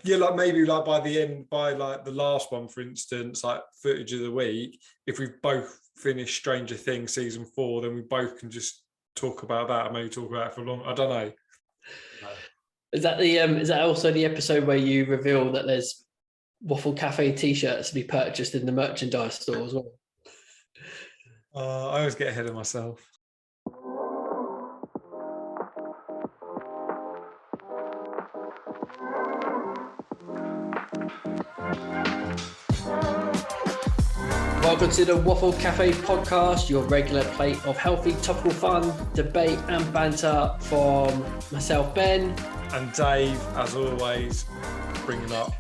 Yeah, like maybe like by the end, by like the last one, for instance, like footage of the week, if we've both finished Stranger Things season 4, then we both can just talk about that and maybe talk about it for long. I don't know. Is that is that also the episode where you reveal that there's Waffle Cafe t-shirts to be purchased in the merchandise store as well? I always get ahead of myself. Welcome to the Waffle Cafe podcast, your regular plate of healthy, topical fun, debate and banter from myself, Ben. And Dave, as always, bringing up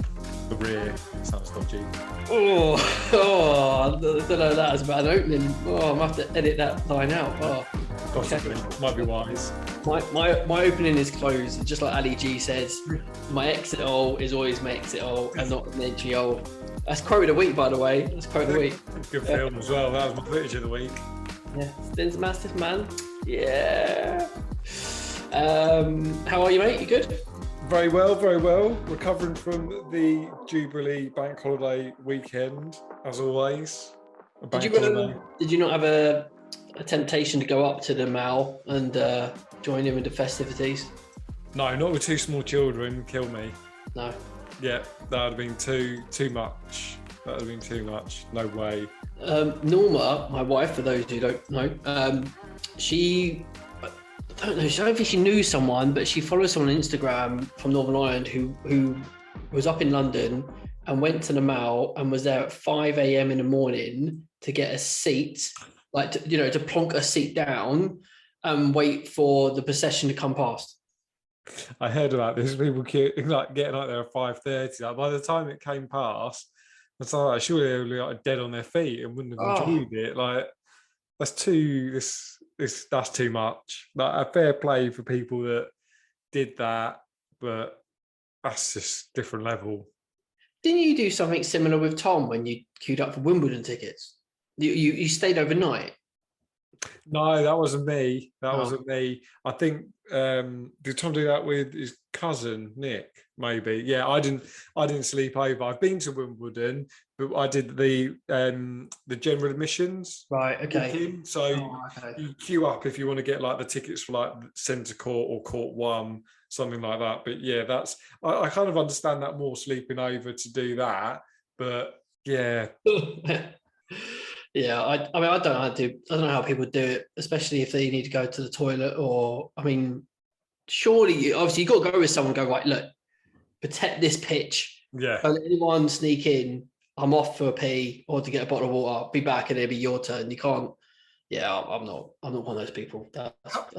the rear. Sounds dodgy. I don't know that as about an opening. I'm going to have to edit that line out. Possibly. Okay. Might be wise. My opening is closed. Just like Ali G says, my exit all is always my exit all and not an entry all. That's quote of the week, by the way. That's quote of the week. Good film as well. That was my footage of the week. Yeah, Stin's massive man. Yeah. How are you, mate? You good? Very well, very well. Recovering from the Jubilee Bank Holiday weekend, as always. Did you not have a temptation to go up to the Mall and join in with the festivities? No, not with 2 small children. Kill me. No. Yeah, that would have been too much. That would have been too much. No way. Norma, my wife, for those who don't know, I don't think she knew someone, but she follows someone on Instagram from Northern Ireland who was up in London and went to the Mall and was there at 5 a.m. in the morning to get a seat, to plonk a seat down and wait for the procession to come past. I heard about this. People getting out there at 5:30. Like, by the time it came past, it's like surely they were like dead on their feet and wouldn't have enjoyed it. Like that's too much. Like a fair play for people that did that, but that's just different level. Didn't you do something similar with Tom when you queued up for Wimbledon tickets? You stayed overnight. No, that wasn't me. Wasn't me. I think did Tom do that with his cousin Nick? Maybe. Yeah, I didn't sleep over. I've been to Wimbledon, but I did the general admissions. Right. Okay. So you queue up if you want to get like the tickets for like centre court or court 1, something like that. But yeah, I kind of understand that more sleeping over to do that. But yeah. Yeah, I don't know how people do it, especially if they need to go to the toilet surely obviously you've got to go with someone and go, right, look, protect this pitch. Yeah. Don't let anyone sneak in. I'm off for a pee or to get a bottle of water. Be back and it'll be your turn. You can't. Yeah, I'm not one of those people. That's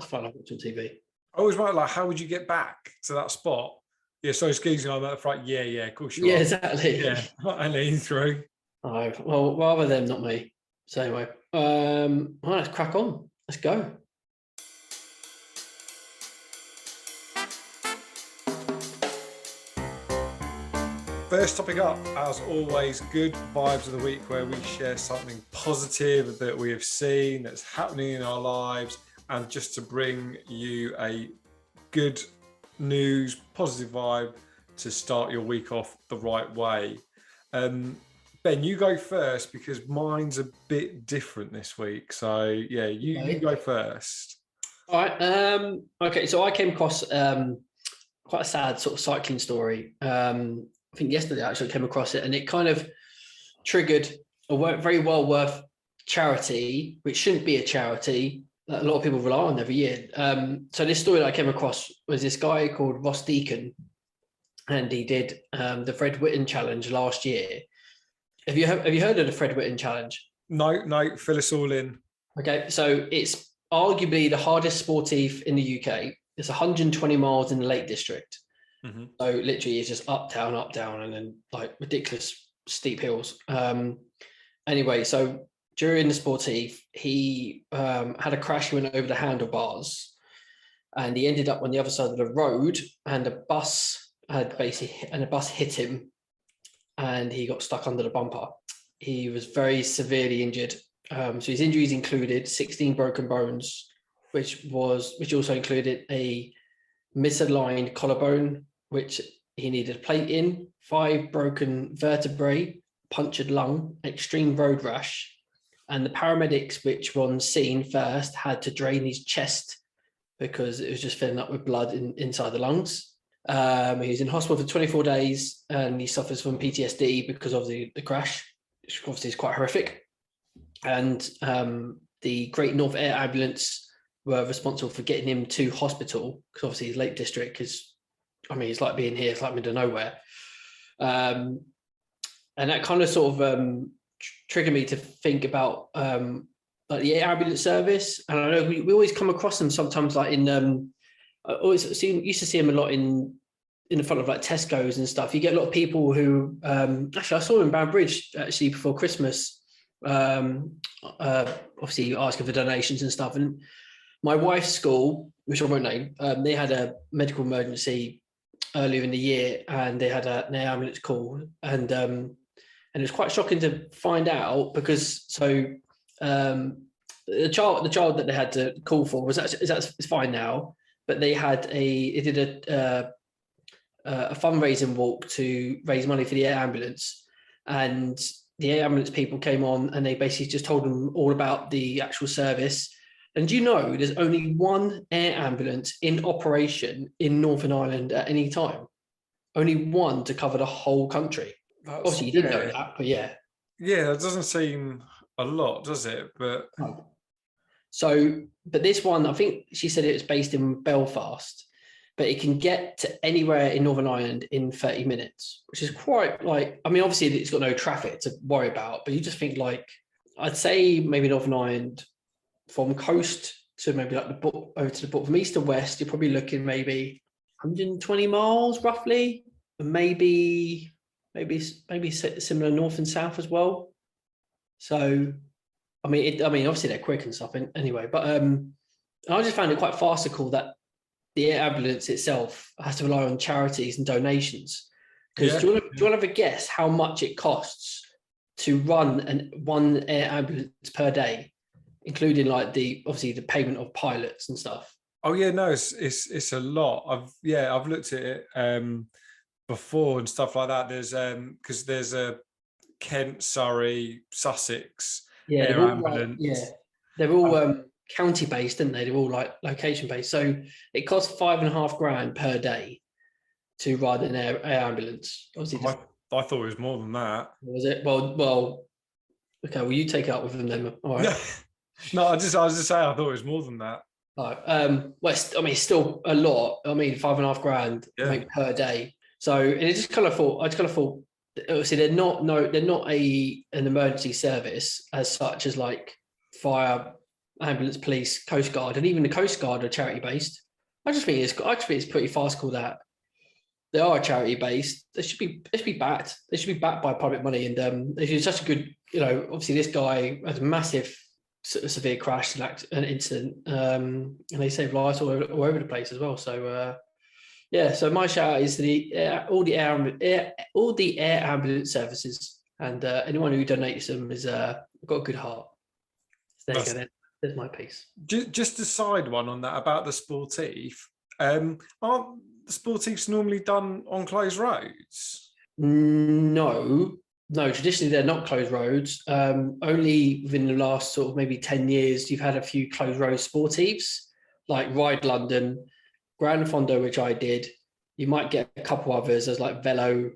fine. I'm watching TV. I always wonder, like, how would you get back to that spot? Yeah, so excuse me, I'm at the front. Yeah, of course you are. Yeah, exactly. Yeah, I lean through. Oh, well, rather them, not me. So anyway, let's crack on. Let's go. First topic up, as always, good vibes of the week, where we share something positive that we have seen that's happening in our lives, and just to bring you a good news, positive vibe to start your week off the right way. Ben, you go first because mine's a bit different this week. So yeah, you go first. All right. Okay. So I came across quite a sad sort of cycling story. I think yesterday I actually came across it, and it kind of triggered a very well worth charity, which shouldn't be a charity that a lot of people rely on every year. So this story that I came across was this guy called Ross Deacon, and he did the Fred Whitten Challenge last year. Have you heard of the Fred Whitten Challenge? No, fill us all in. Okay, so it's arguably the hardest sportive in the UK. It's 120 miles in the Lake District. Mm-hmm. So literally it's just up, down, and then like ridiculous steep hills. Anyway, so during the sportive, he had a crash. He went over the handlebars and he ended up on the other side of the road, and a bus hit him. And he got stuck under the bumper. He was very severely injured. So his injuries included 16 broken bones, which also included a misaligned collarbone, which he needed a plate in, 5 broken vertebrae, punctured lung, extreme road rash, and the paramedics, which were on scene first, had to drain his chest because it was just filling up with blood inside the lungs. He was in hospital for 24 days and he suffers from PTSD because of the crash, which obviously is quite horrific. And the Great North Air Ambulance were responsible for getting him to hospital because obviously his Lake District is, I mean, it's like being here, it's like middle of nowhere. And that kind of sort of triggered me to think about like the air ambulance service. And I know we always come across them sometimes, like in I always used to see them a lot in the front of like Tesco's and stuff. You get a lot of people who actually I saw them in Bound Bridge actually before Christmas. Obviously asking for donations and stuff. And my wife's school, which I won't name, they had a medical emergency earlier in the year, and they had an air ambulance call, and it was quite shocking to find out because the child that they had to call for was actually it's fine now, but they did a fundraising walk to raise money for the air ambulance, and the air ambulance people came on and they basically just told them all about the actual service. And do you know there's only one air ambulance in operation in Northern Ireland at any time? Only one to cover the whole country. Obviously, you didn't know that, but yeah. Yeah, it doesn't seem a lot, does it? But but this one, I think she said it was based in Belfast, but it can get to anywhere in Northern Ireland in 30 minutes, which is quite like, I mean, obviously it's got no traffic to worry about, but you just think like, I'd say maybe Northern Ireland from coast to maybe like over to the bottom, from east to west, you're probably looking maybe 120 miles roughly, and maybe similar north and south as well. So, I mean, obviously they're quick and stuff anyway, but I just found it quite farcical that the air ambulance itself has to rely on charities and donations. Because do you want to have a guess how much it costs to run one air ambulance per day, including like obviously the payment of pilots and stuff? Oh yeah, no, it's a lot. I've looked at it before and stuff like that. There's because there's a Kent, Surrey, Sussex air ambulance. They're all county based, didn't they? They're all like location based. So it costs $5,500 per day to ride an air ambulance. Obviously, I thought it was more than that. Was it? Well, okay. Well, you take it up with them then. All right. No, I was just saying I thought it was more than that. Well, I mean, it's still a lot. I mean, $5,500 I think, per day. So, and I just kind of thought, obviously, they're not an emergency service as such as like fire, ambulance, police, Coast Guard, and even the Coast Guard are charity based. I just think it's pretty farcical that they are charity based. They should be backed. They should be backed by public money, and it's such a good, obviously this guy had a massive severe crash and incident, and they saved lives all over the place as well. So so my shout out is to all the air ambulance services, and anyone who donates them has got a good heart. So there you go. There's my piece. Just a side one on that about the sportif. Aren't the sportifs normally done on closed roads? No, traditionally they're not closed roads. Only within the last sort of maybe 10 years, you've had a few closed road sportifs, like Ride London, Grand Fondo, which I did. You might get a couple others as like Velo,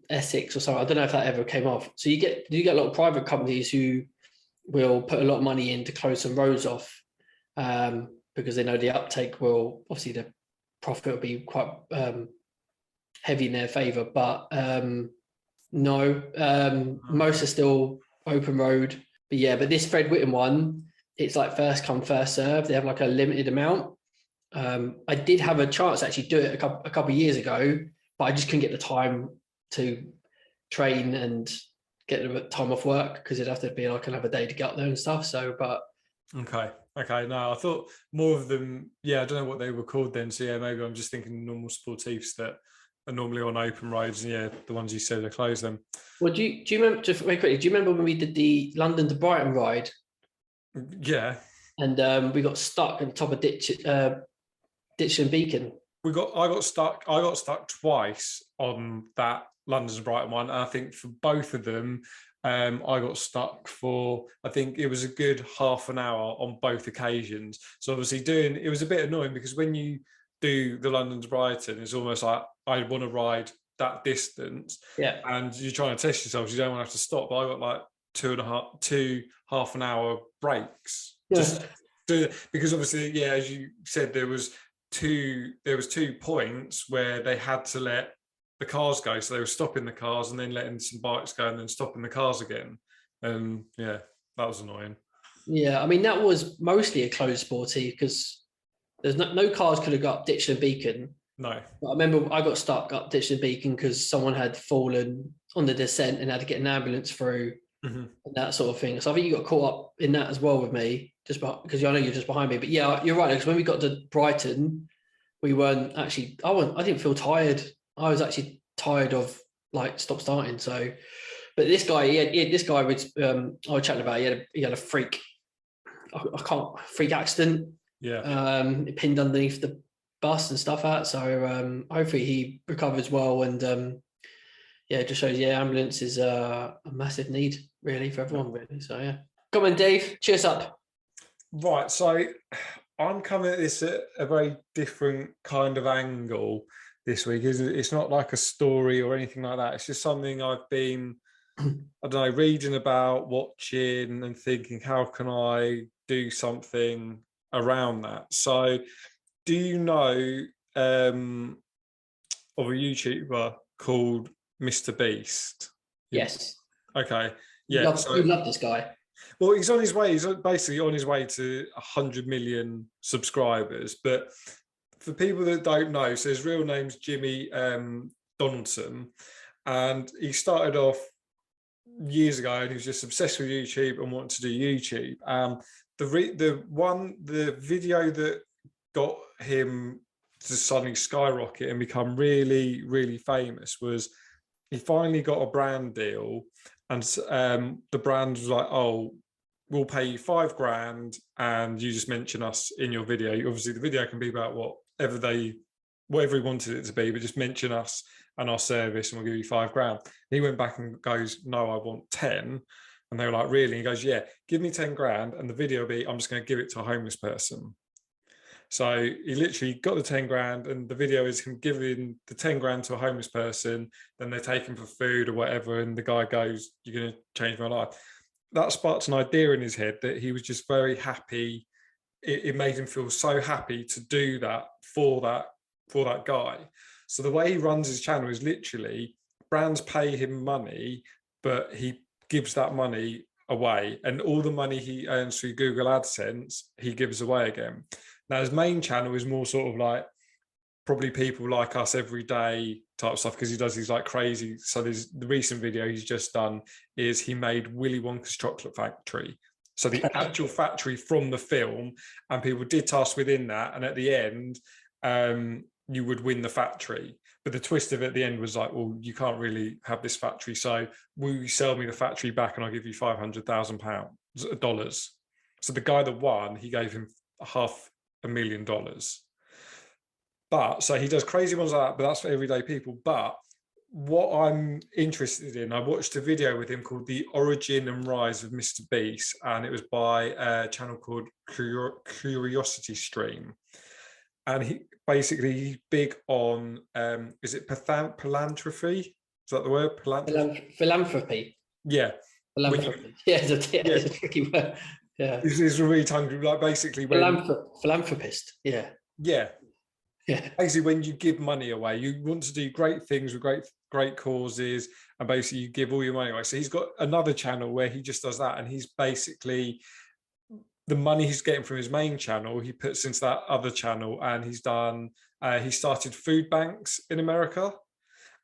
Essex or something. I don't know if that ever came off. So you get a lot of private companies who will put a lot of money in to close some roads off because they know the uptake will, obviously the profit will be quite heavy in their favour. But most are still open road. But this Fred Whittam one, it's like first come, first serve. They have like a limited amount. I did have a chance to actually do it a couple of years ago, but I just couldn't get the time to train and get the time off work because it'd have to be like another day to get up there and stuff. So, but okay. No, I thought more of them. Yeah, I don't know what they were called then. So yeah, maybe I'm just thinking normal sportifs that are normally on open roads. And yeah, the ones you said they close them. Well, do you remember? Just very quickly, do you remember when we did the London to Brighton ride? Yeah. And we got stuck at the top of Ditch and Beacon. I got stuck twice on that London's Brighton one. And I think for both of them, I got stuck for, I think it was a good half an hour on both occasions. So obviously it was a bit annoying because when you do the London's Brighton, it's almost like I want to ride that distance. Yeah. And you're trying to test yourself. You don't want to have to stop. But I got like two half an hour breaks. Yeah. Just because obviously, yeah, as you said, there was 2 points where they had to let the cars go, so they were stopping the cars and then letting some bikes go and then stopping the cars again. Yeah, that was annoying. Yeah, I mean that was mostly a closed sporty because there's no cars could have got up Ditch and Beacon. No, but I remember I got stuck up Ditch and Beacon because someone had fallen on the descent and had to get an ambulance through and that sort of thing. So I think you got caught up in that as well with me, just because I know you're just behind me. But yeah, you're right, because when we got to Brighton, we weren't actually. I didn't feel tired. I was actually tired of like stop starting. So, but this guy, this guy was I was chatting about. He had a freak. Freak accident. Yeah. Pinned underneath the bus and stuff out. So hopefully he recovers well. And yeah, it just shows. Yeah, ambulance is a massive need really for everyone. Really. So yeah, come on, Dave. Cheers up. Right. So I'm coming at this at a very different kind of angle this week. It's not like a story or anything like that. It's just something I've been, I don't know, reading about, watching and thinking, how can I do something around that? So do you know of a YouTuber called Mr. Beast? Yes. Okay. Yeah. You love this guy. Well, he's on his way. He's basically on his way to 100 million subscribers. But for people that don't know, so his real name's Jimmy Donaldson, and he started off years ago, and he was just obsessed with YouTube and wanted to do YouTube. The video that got him to suddenly skyrocket and become really, really famous was he finally got a brand deal, and the brand was like, "Oh, we'll pay you $5,000, and you just mention us in your video." Obviously, the video can be about whatever he wanted it to be, but just mention us and our service, and we'll give you $5,000. He went back and goes, "No, I want 10." And they were like, "Really?" And he goes, "Yeah, give me 10,000, and the video will be, I'm just going to give it to a homeless person." So he literally got the 10,000, and the video is him giving the 10,000 to a homeless person. Then they take him for food or whatever, and the guy goes, "You're going to change my life." That sparked an idea in his head that he was just very happy. It made him feel so happy to do that for that guy. So the way he runs his channel is literally brands pay him money, but he gives that money away, and all the money he earns through Google AdSense he gives away again. Now his main channel is more sort of like probably people like us everyday type stuff, because he does these like crazy. So there's the recent video he's just done is he made Willy Wonka's chocolate factory. So the actual factory from the film, and people did tasks within that, and at the end you would win the factory. But the twist of it at the end was like, well, you can't really have this factory, so will you sell me the factory back and I'll give you $500,000. So the guy that won, he gave him $500,000. But so he does crazy ones like that, but that's for everyday people. But what I'm interested in, I watched a video with him called The Origin and Rise of Mr. Beast, and it was by a channel called Curiosity Stream. And he's big on, is it philanthropy? Is that the word? Philanthropy. Yeah. Philanthropy. It's a tricky word. Yeah. It's really tongue, like basically philanthropist. Yeah. Yeah. Yeah. Basically, when you give money away, you want to do great things with great causes, and basically you give all your money away. So he's got another channel where he just does that, and he's basically the money he's getting from his main channel, he puts into that other channel, and he started food banks in America.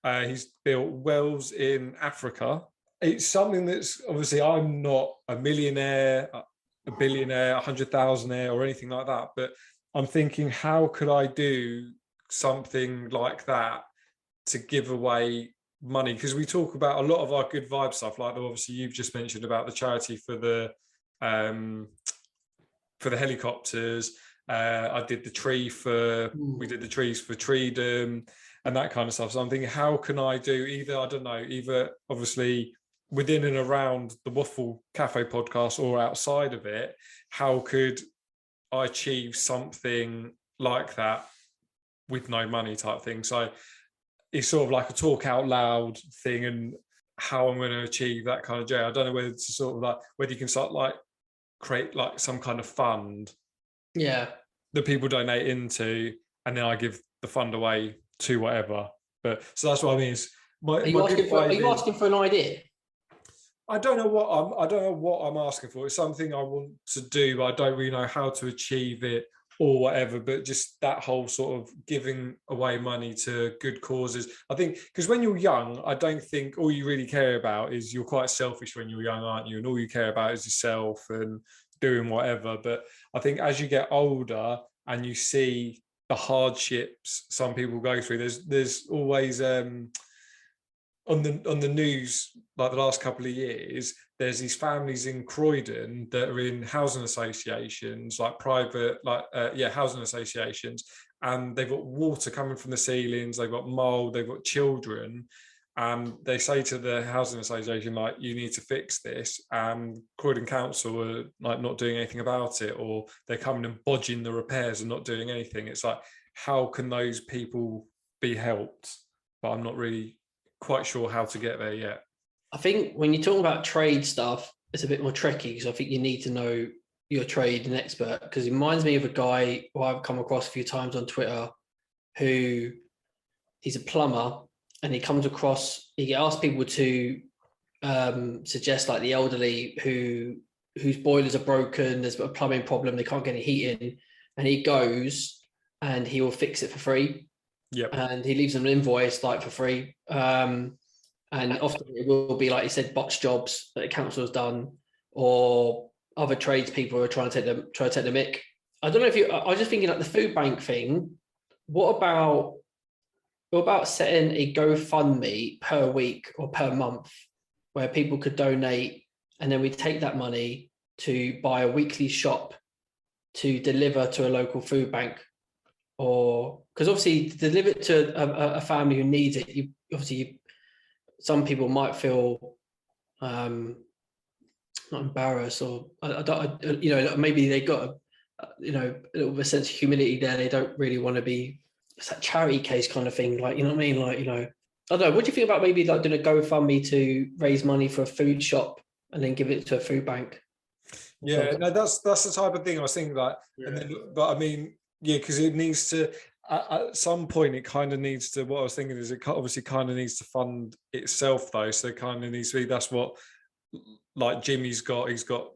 He's built wells in Africa. It's something that's obviously, I'm not a millionaire, a billionaire, 100,000aire or anything like that, but I'm thinking, how could I do something like that to give away money? Because we talk about a lot of our good vibe stuff, like obviously you've just mentioned about the charity for the helicopters. We did the trees for Treedom. and that kind of stuff. So I'm thinking, how can I do either obviously within and around the Waffle Cafe podcast or outside of it, how could I achieve something like that with no money type thing? So it's sort of like a talk out loud thing, and how I'm going to achieve that kind of joy. I don't know whether to sort of like whether you can start like create like some kind of fund that people donate into, and then I give the fund away to whatever. But so that's what I mean. Are you asking for an idea? I don't know what I'm asking for. It's something I want to do, but I don't really know how to achieve it or whatever. But just that whole sort of giving away money to good causes. I think because when you're young, I don't think all you really care about is, you're quite selfish when you're young, aren't you? And all you care about is yourself and doing whatever. But I think as you get older and you see the hardships some people go through, there's always on the news, like the last couple of years, there's these families in Croydon that are in housing associations, like private, housing associations, and they've got water coming from the ceilings, they've got mold, they've got children, and they say to the housing association, like, you need to fix this, and Croydon Council are like not doing anything about it, or they're coming and bodging the repairs and not doing anything. It's like, how can those people be helped? But I'm not really quite sure how to get there yet. I think when you're talking about trade stuff, it's a bit more tricky, because I think you need to know your trade and expert. Because it reminds me of a guy who I've come across a few times on Twitter, who he's a plumber, and he comes across, he asks people to suggest like the elderly whose boilers are broken, there's a plumbing problem, they can't get any heat in, and he goes and he will fix it for free. Yep. And he leaves them an invoice like for free. And often it will be, like you said, box jobs that the council has done, or other tradespeople are trying to take the mick. I don't know if I was just thinking like the food bank thing. What about setting a GoFundMe per week or per month where people could donate, and then we take that money to buy a weekly shop to deliver to a local food bank? Or because obviously to deliver it to a family who needs it, some people might feel not embarrassed, or maybe they got a little bit of a sense of humility there. They don't really want to be, it's that charity case kind of thing, like, you know what I mean? Like, I don't know. What do you think about maybe like doing a GoFundMe to raise money for a food shop and then give it to a food bank? Yeah, no, that's the type of thing I was thinking, like, and then, but I mean, yeah, because it needs to, at some point, it kind of needs to, what I was thinking is it obviously kind of needs to fund itself though. So it kind of needs to be, that's what, like he's got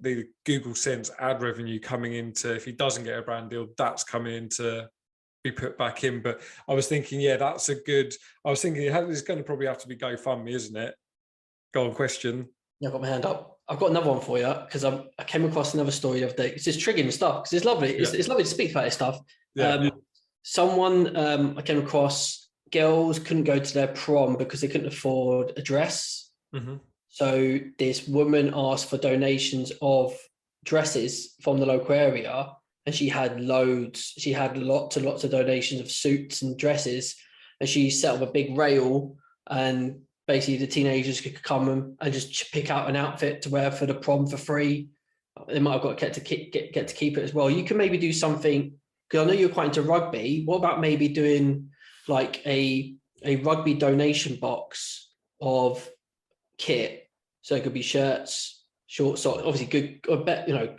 the Google Sense ad revenue coming into, if he doesn't get a brand deal, that's coming in to be put back in. But I was thinking, yeah, I was thinking it's going to probably have to be GoFundMe, isn't it? Go on, question. Yeah, I've got my hand up. I've got another one for you, because I came across another story the other day. It's just triggering stuff, because it's lovely. It's lovely to speak about this stuff. Someone I came across, girls couldn't go to their prom because they couldn't afford a dress. Mm-hmm. So this woman asked for donations of dresses from the local area, and she had loads. She had lots and lots of donations of suits and dresses, and she set up a big rail, and basically the teenagers could come and just pick out an outfit to wear for the prom for free. They might have got get to keep it as well. You can maybe do something, because I know you're quite into rugby. What about maybe doing like a rugby donation box of kit? So it could be shirts, short socks, obviously good,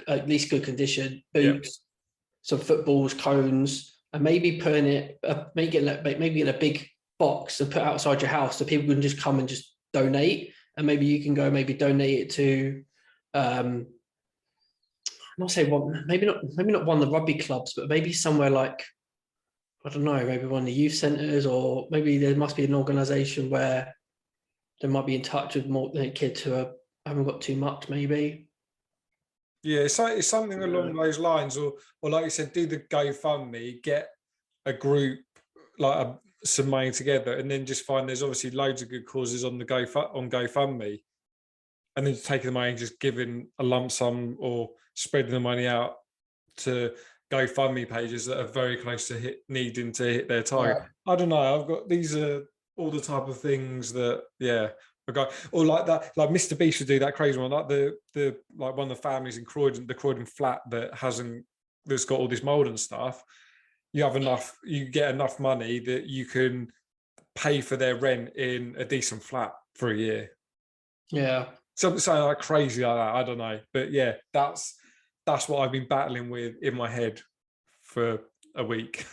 at least good condition, boots, some footballs, cones, and maybe putting it, maybe in a big box and put outside your house so people can just come and just donate. And maybe you can go donate it to not say one, maybe not one of the rugby clubs, but maybe somewhere like, I don't know, maybe one of the youth centres, or maybe there must be an organisation where they might be in touch with more kids who haven't got too much, maybe. Yeah, it's something along those lines, or like you said, do the GoFundMe, get a group, like some money together, and then just find there's obviously loads of good causes on GoFundMe, and then just taking the money and just giving a lump sum or spreading the money out to GoFundMe pages that are very close to needing to hit their target. Right. I don't know. I've got these are all the type of things that I got, or like that, like Mr. Beast would do that crazy one, like the like one of the families in Croydon, the Croydon flat that's got all this mold and stuff. You get enough money that you can pay for their rent in a decent flat for a year. Yeah. Something like crazy like that. I don't know, but yeah, that's what I've been battling with in my head for a week.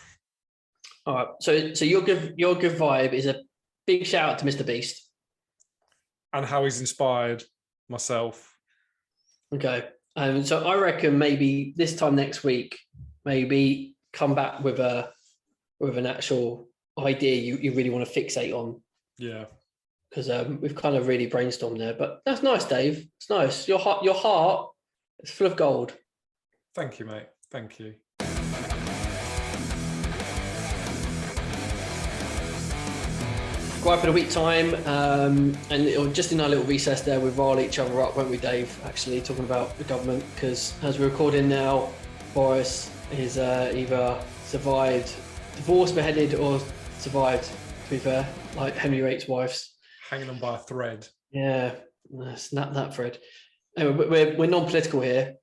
All right. So your good vibe is a big shout out to Mr. Beast and how he's inspired myself. Okay. So I reckon maybe this time next week, maybe come back with an actual idea you really want to fixate on. Yeah. Because we've kind of really brainstormed there. But that's nice, Dave. It's nice. Your heart is full of gold. Thank you, mate. Thank you. Gripe in a week time, and just in our little recess there, we rile each other up, weren't we, Dave? Actually, talking about the government, because as we're recording now, Boris is either survived, divorced, beheaded, or survived. To be fair, like Henry VIII's wives, hanging on by a thread. Yeah, snap that thread. Anyway, we're non-political here.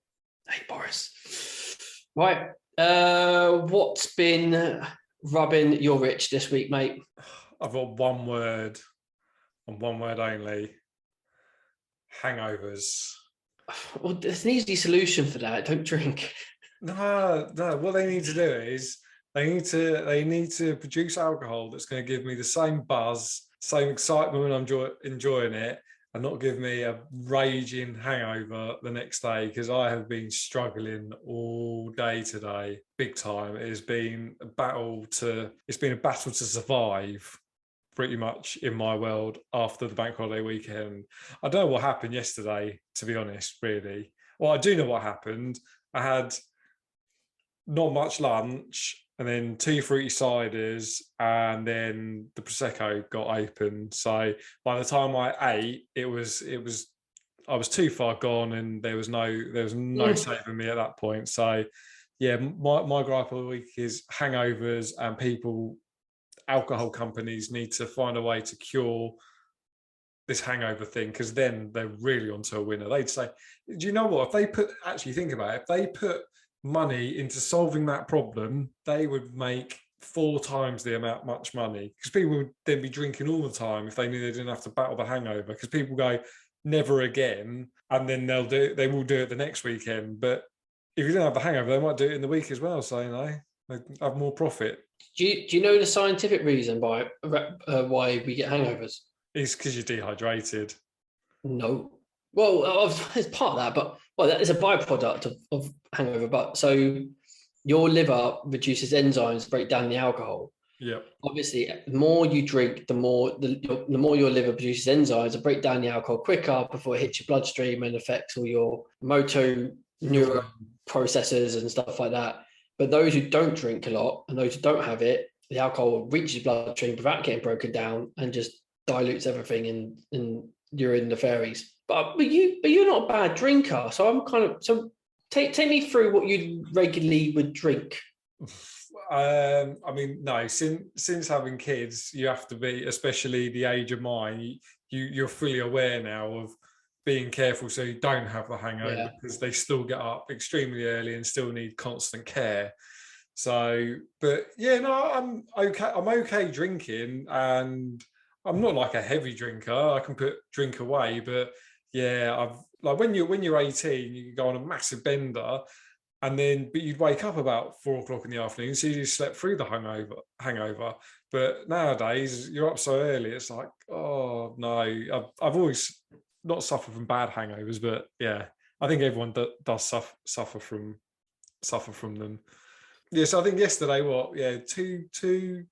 Hey, Boris. Right, what's been rubbing your rich this week, mate? I've got one word, and one word only. Hangovers. Well, there's an easy solution for that. Don't drink. No. What they need to do is they need to produce alcohol that's going to give me the same buzz, same excitement when I'm enjoying it, and not give me a raging hangover the next day, because I have been struggling all day today, big time. It's been a battle to survive, pretty much, in my world after the bank holiday weekend. I don't know what happened yesterday, to be honest, really. Well, I do know what happened. I had not much lunch, and then 2 fruity ciders, and then the Prosecco got open. So by the time I ate, I was too far gone, and there was no saving me at that point. So yeah, my gripe of the week is hangovers, and alcohol companies need to find a way to cure this hangover thing, because then they're really onto a winner. They'd say, do you know what? Think about it, if they put money into solving that problem, they would make 4 times the much money, because people would then be drinking all the time if they knew they didn't have to battle the hangover, because people go never again, and then they will do it the next weekend. But if you don't have the hangover, they might do it in the week as well, so they have more profit. Do you know the scientific reason why we get hangovers? It's because you're dehydrated. No. Well, it's part of that, but that is a byproduct of hangover. But so your liver reduces enzymes to break down the alcohol. Yeah. Obviously, the more you drink, the more your liver produces enzymes to break down the alcohol quicker before it hits your bloodstream and affects all your motor neural processes and stuff like that. But those who don't drink a lot and those who don't have it, the alcohol reaches your bloodstream without getting broken down and just dilutes everything and you're in the fairies. But you're not a bad drinker. So take me through what you regularly would drink. I mean, no, since having kids, you have to be, especially the age of mine, you're fully aware now of being careful so you don't have the hangover, because they still get up extremely early and still need constant care. So, but yeah, no, I'm okay drinking, and I'm not like a heavy drinker. I can put drink away, but yeah, I've like when you're 18, you can go on a massive bender, but you'd wake up about 4 o'clock in the afternoon, so you slept through the hangover. But nowadays, you're up so early, it's like, oh no, I've always not suffered from bad hangovers, but yeah, I think everyone does suffer from them. Yeah, so I think yesterday, two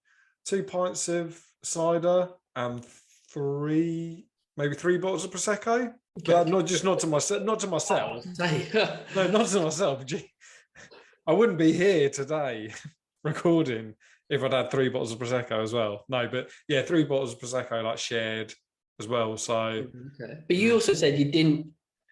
pints of cider and 3 bottles of Prosecco. But not to myself. No, not to myself. I wouldn't be here today recording if I'd had 3 bottles of Prosecco as well. No, but yeah, 3 bottles of Prosecco, like, shared as well. So okay. But you also said you didn't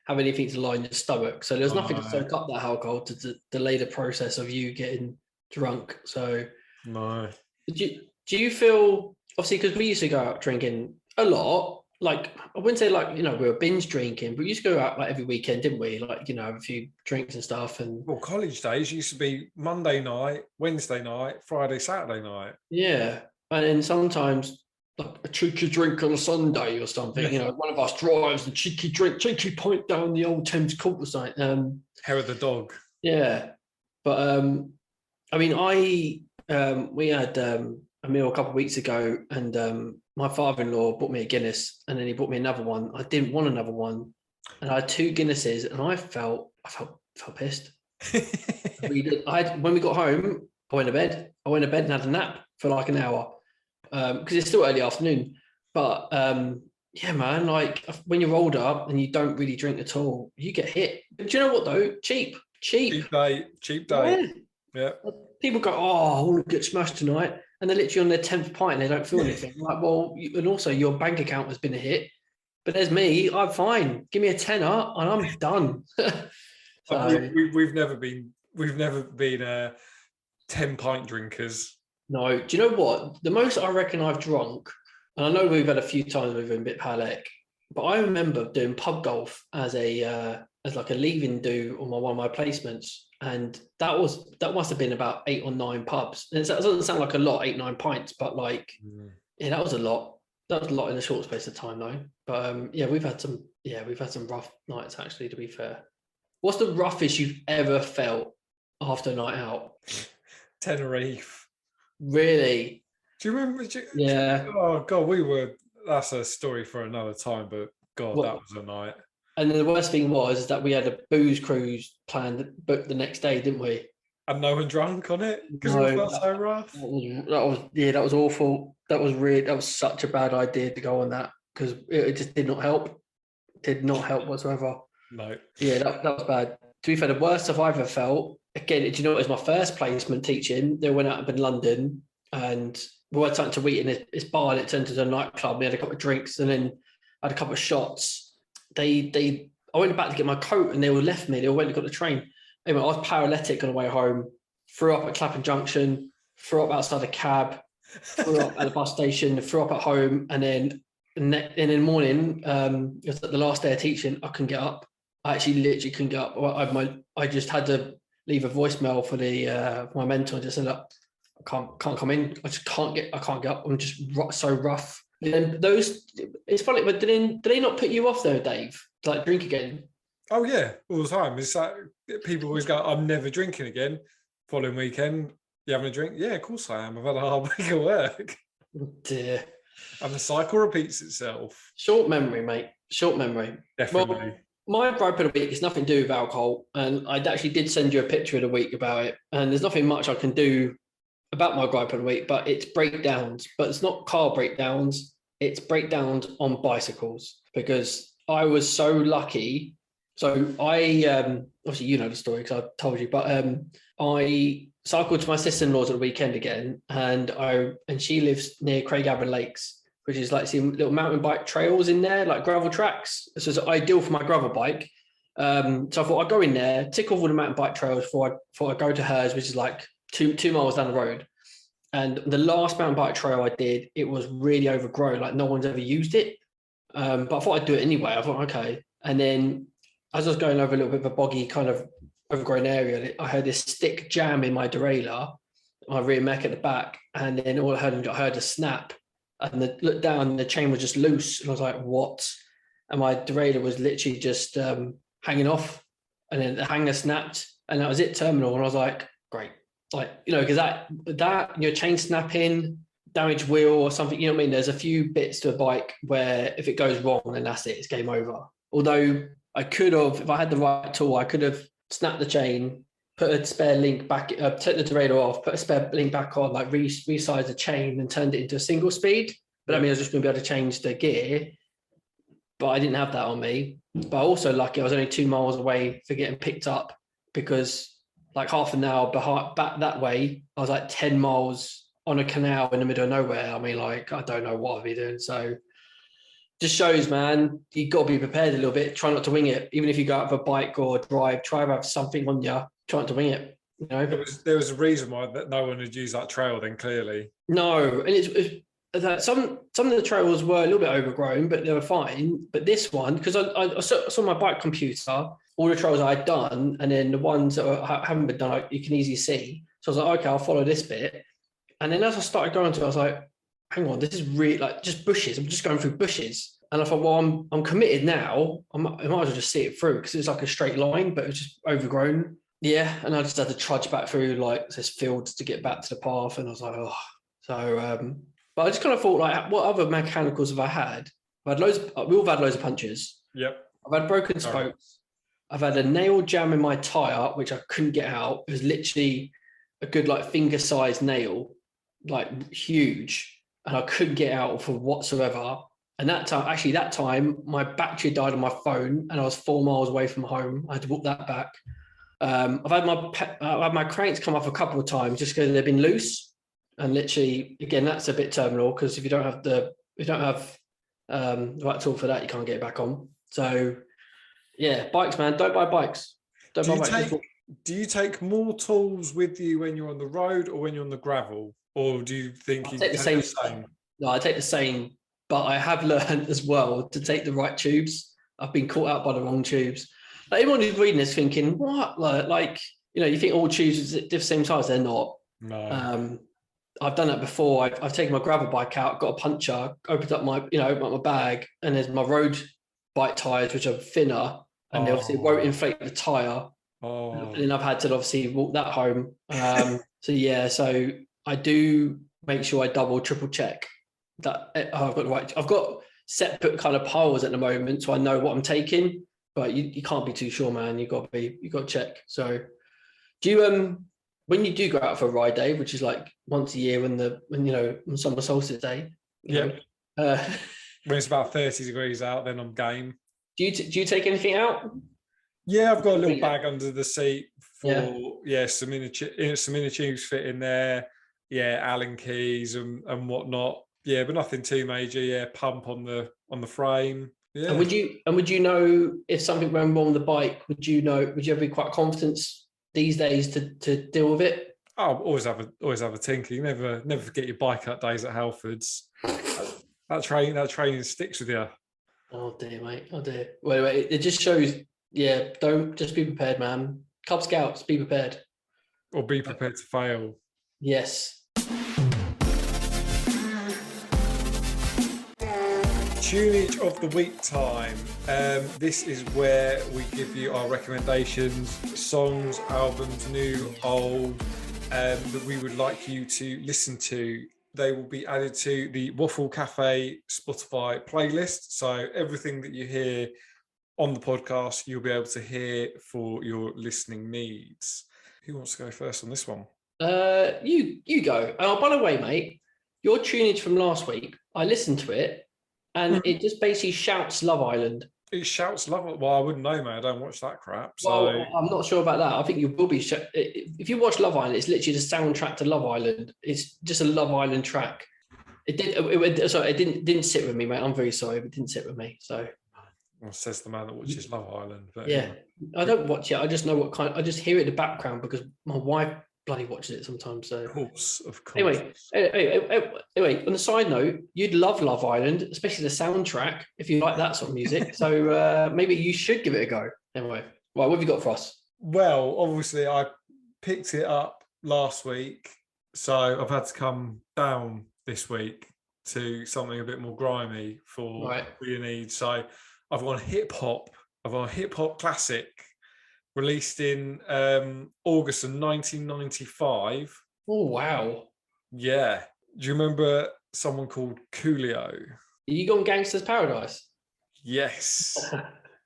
have anything to line your stomach. So there's nothing to No. soak up that alcohol to delay the process of you getting drunk. So No. do you feel, obviously, because we used to go out drinking a lot, like I wouldn't say like, we were binge drinking, but we used to go out like every weekend, didn't we? Like, have a few drinks and stuff. And Well, college days used to be Monday night, Wednesday night, Friday, Saturday night. yeah. And then sometimes like a cheeky drink on a Sunday or something, one of us drives and cheeky point down the old Thames Court or something. Hair of the dog. Yeah. But I mean, we had a meal a couple of weeks ago, and my father-in-law bought me a Guinness, and then he bought me another one. I didn't want another one, and I had 2 Guinnesses, and I felt pissed. When we got home, I went to bed. and had a nap for like an hour because it's still early afternoon. But yeah, man, like when you're older and you don't really drink at all, you get hit. But do you know what though? Cheap. Cheap day. Yeah. People go, I want to get smashed tonight. And they're literally on their 10th pint and they don't feel anything. Like, well, and also your bank account has been a hit. But there's me, I'm fine. Give me a tenner and I'm done. So, we've never been 10-pint drinkers. No, do you know what? The most I reckon I've drunk, and I know we've had a few times we've been a bit phallic, but I remember doing pub golf as like a leaving do on one of my placements. And that must have been about 8 or 9 pubs. And that doesn't sound like a lot, 8, 9 pints, but like, yeah, that was a lot. That was a lot in a short space of time, though. But yeah, we've had some rough nights, actually, to be fair. What's the roughest you've ever felt after a night out? Tenerife. Really? Do you remember? Yeah. Oh God, that's a story for another time, but God, that was a night. And the worst thing was that we had a booze cruise planned booked the next day, didn't we? And no one drunk on it because it felt so rough. That was awful. That was such a bad idea to go on that because it just did not help. Did not help whatsoever. No. Yeah, that was bad. To be fair, the worst I've ever felt. Again, do you know, it was my first placement teaching. They went out up in London and we had something to eat in this bar and it turned into a nightclub. We had a couple of drinks and then I had a couple of shots. I went back to get my coat and they all left me. They all went and got the train. Anyway, I was paralytic on the way home, threw up at Clapham Junction, threw up outside the cab, threw up at the bus station, threw up at home. And then in the morning, it was the last day of teaching, I couldn't get up. I actually literally couldn't get up. I just had to leave a voicemail for my mentor and just said, look, I can't come in. I can't get up. I'm just so rough. And it's funny, but did they not put you off though, Dave? Like drink again? Oh yeah, all the time. It's like people always go, "I'm never drinking again." Following weekend, you having a drink? Yeah, of course I am. I've had a hard week of work. Oh dear. And the cycle repeats itself. Short memory, mate. Short memory. Definitely. Well, my gripe of the week is nothing to do with alcohol, and I actually did send you a picture of the week about it. And there's nothing much I can do about my gripe of the week, but it's breakdowns. But it's not car breakdowns. It's breakdowns on bicycles because I was so lucky. So I obviously you know the story because I told you, but I cycled to my sister-in-law's at the weekend again, and she lives near Craigavon Lakes, which is like some little mountain bike trails in there, like gravel tracks. So it's ideal for my gravel bike. So I thought I'd go in there, tick off all the mountain bike trails before I go to hers, which is like 2 miles down the road. And the last mountain bike trail I did, it was really overgrown, like no one's ever used it. But I thought I'd do it anyway. I thought, okay. And then as I was going over a little bit of a boggy kind of overgrown area, I heard this stick jam in my derailleur, my rear mech at the back. And then all I heard a snap. And looked down, and the chain was just loose. And I was like, what? And my derailleur was literally just hanging off. And then the hanger snapped. And that was it, terminal. And I was like, great. Like, because that your chain snapping, damaged wheel or something, you know what I mean? There's a few bits to a bike where if it goes wrong, then that's it, it's game over. Although I could have, if I had the right tool, I could have snapped the chain, put a spare link back, took the derailleur off, put a spare link back on, like resize the chain and turned it into a single speed. But I mean, I was just going to be able to change the gear, but I didn't have that on me. But also lucky, I was only 2 miles away for getting picked up because like half an hour back that way, I was like 10 miles on a canal in the middle of nowhere. I mean, like, I don't know what I'd be doing. So just shows, man, you got to be prepared a little bit. Try not to wing it. Even if you go out of a bike or a drive, try to have something on you. Try not to wing it. You know, there was a reason why that no one had used that trail. Then clearly, no, and it's that some of the trails were a little bit overgrown, but they were fine. But this one, because I saw my bike computer, all the trails I had done, and then the ones that haven't been done, you can easily see. So I was like, okay, I'll follow this bit. And then as I started going to it, I was like, hang on, this is really like just bushes. I'm just going through bushes. And I thought, well, I'm committed now. I might as well just see it through because it's like a straight line, but it was just overgrown. Yeah. And I just had to trudge back through like this fields to get back to the path. And I was like, oh. So, but I just kind of thought, like, what other mechanicals have I had? I've had loads. We all have had loads of punches. Yep. I've had broken spokes. I've had a nail jam in my tire, which I couldn't get out. It was literally a good like finger-sized nail, like huge, and I couldn't get out for whatsoever. And that time, my battery died on my phone, and I was 4 miles away from home. I had to walk that back. I've had my cranks come off a couple of times just because they've been loose, and literally, again, that's a bit terminal because if you don't have the right tool for that, you can't get it back on. So, yeah, bikes, man, don't buy bikes. Do you take more tools with you when you're on the road or when you're on the gravel, or do you think you take the same? No, I take the same, but I have learned as well to take the right tubes. I've been caught out by the wrong tubes. Like, everyone who's reading this thinking, what? Like, you know, you think all tubes are the same size. They're not. No. I've done that before. I've taken my gravel bike out, got a puncher, opened up my bag, and there's my road bike tires, which are thinner, and they obviously won't inflate the tire. And then I've had to obviously walk that home. So I do make sure I double, triple check that I've got the right. I've got separate kind of piles at the moment, so I know what I'm taking. But you can't be too sure, man. You got to check. So, do you when you do go out for a ride, Dave, which is like once a year when summer solstice day? When it's about 30 degrees out, then I'm game. Do you take anything out? Yeah, I've got a little bag under the seat for some inner tubes fit in there. Yeah, Allen keys and whatnot. Yeah, but nothing too major. Yeah, pump on the frame. Yeah. And would you know if something went wrong with the bike? Would you ever be quite confident these days to deal with it? Oh, always have a tinker. You never forget your bike up days at Halfords. that training sticks with you. Oh dear, mate. Oh dear. Wait. It just shows. Yeah, don't just be prepared, man. Cub Scouts, be prepared. Or be prepared to fail. Yes. Tuneage of the week time. This is where we give you our recommendations, songs, albums, new, old, that we would like you to listen to. They will be added to the Waffle Cafe Spotify playlist. So everything that you hear on the podcast, you'll be able to hear for your listening needs. Who wants to go first on this one? You go. Oh, by the way, mate, your tunage from last week, I listened to it, and it just basically shouts Love Island. It shouts Love Island. Well, I wouldn't know, man. I don't watch that crap. So well, I'm not sure about that. I think you will be. If you watch Love Island, it's literally the soundtrack to Love Island. It's just a Love Island track. It didn't sit with me, mate. I'm very sorry, but it didn't sit with me. So. Well, says the man that watches Love Island. But yeah, I don't watch it. I just know I just hear it in the background because my wife bloody watches it sometimes. So of course. Anyway, on the side note, you'd love Love Island, especially the soundtrack, if you like that sort of music. So maybe you should give it a go. Anyway, what have you got for us? Well, obviously, I picked it up last week, so I've had to come down this week to something a bit more grimy for your needs. So I've got a hip hop classic released in August of 1995. Oh, wow. Yeah. Do you remember someone called Coolio? Are you going Gangster's Paradise? Yes.